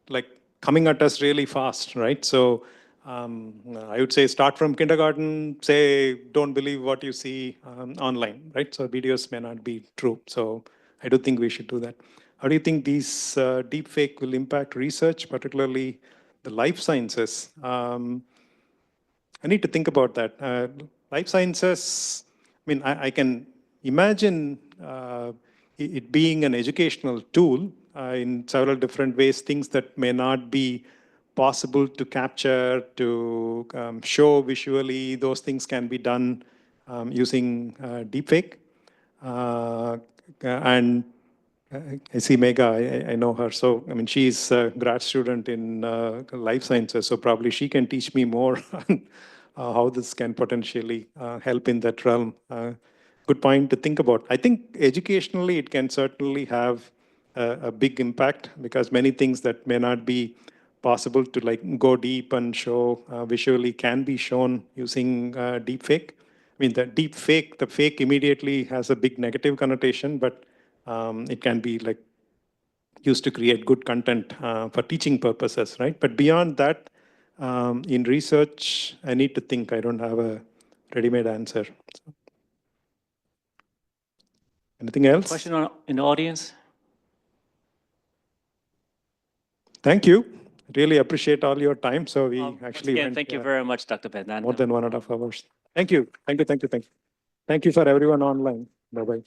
Speaker 2: like coming at us really fast, right? So I would say start from kindergarten, say, don't believe what you see online, right? So videos may not be true. So I do think we should do that. How do you think these deepfake will impact research, particularly the life sciences? I need to think about that. Life sciences, I mean, I can imagine it being an educational tool in several different ways, things that may not be possible to capture, to show visually. Those things can be done using deepfake. And I see Megha, I know her. So, I mean, she's a grad student in life sciences, so probably she can teach me more on how this can potentially help in that realm. Good point to think about. I think educationally, it can certainly have a big impact, because many things that may not be possible to like go deep and show visually can be shown using deepfake. I mean, the deepfake, the fake immediately has a big negative connotation, but it can be like used to create good content for teaching purposes, right? But beyond that, in research, I need to think. I don't have a ready-made answer. So. Anything else?
Speaker 1: Question in the audience?
Speaker 2: Thank you. Really appreciate all your time. So we actually
Speaker 1: again,
Speaker 2: went
Speaker 1: thank you very much, Dr. Bendana.
Speaker 2: more than 1.5 hours. Thank you. Thank you. Thank you. Thank you. Thank you for everyone online. Bye-bye.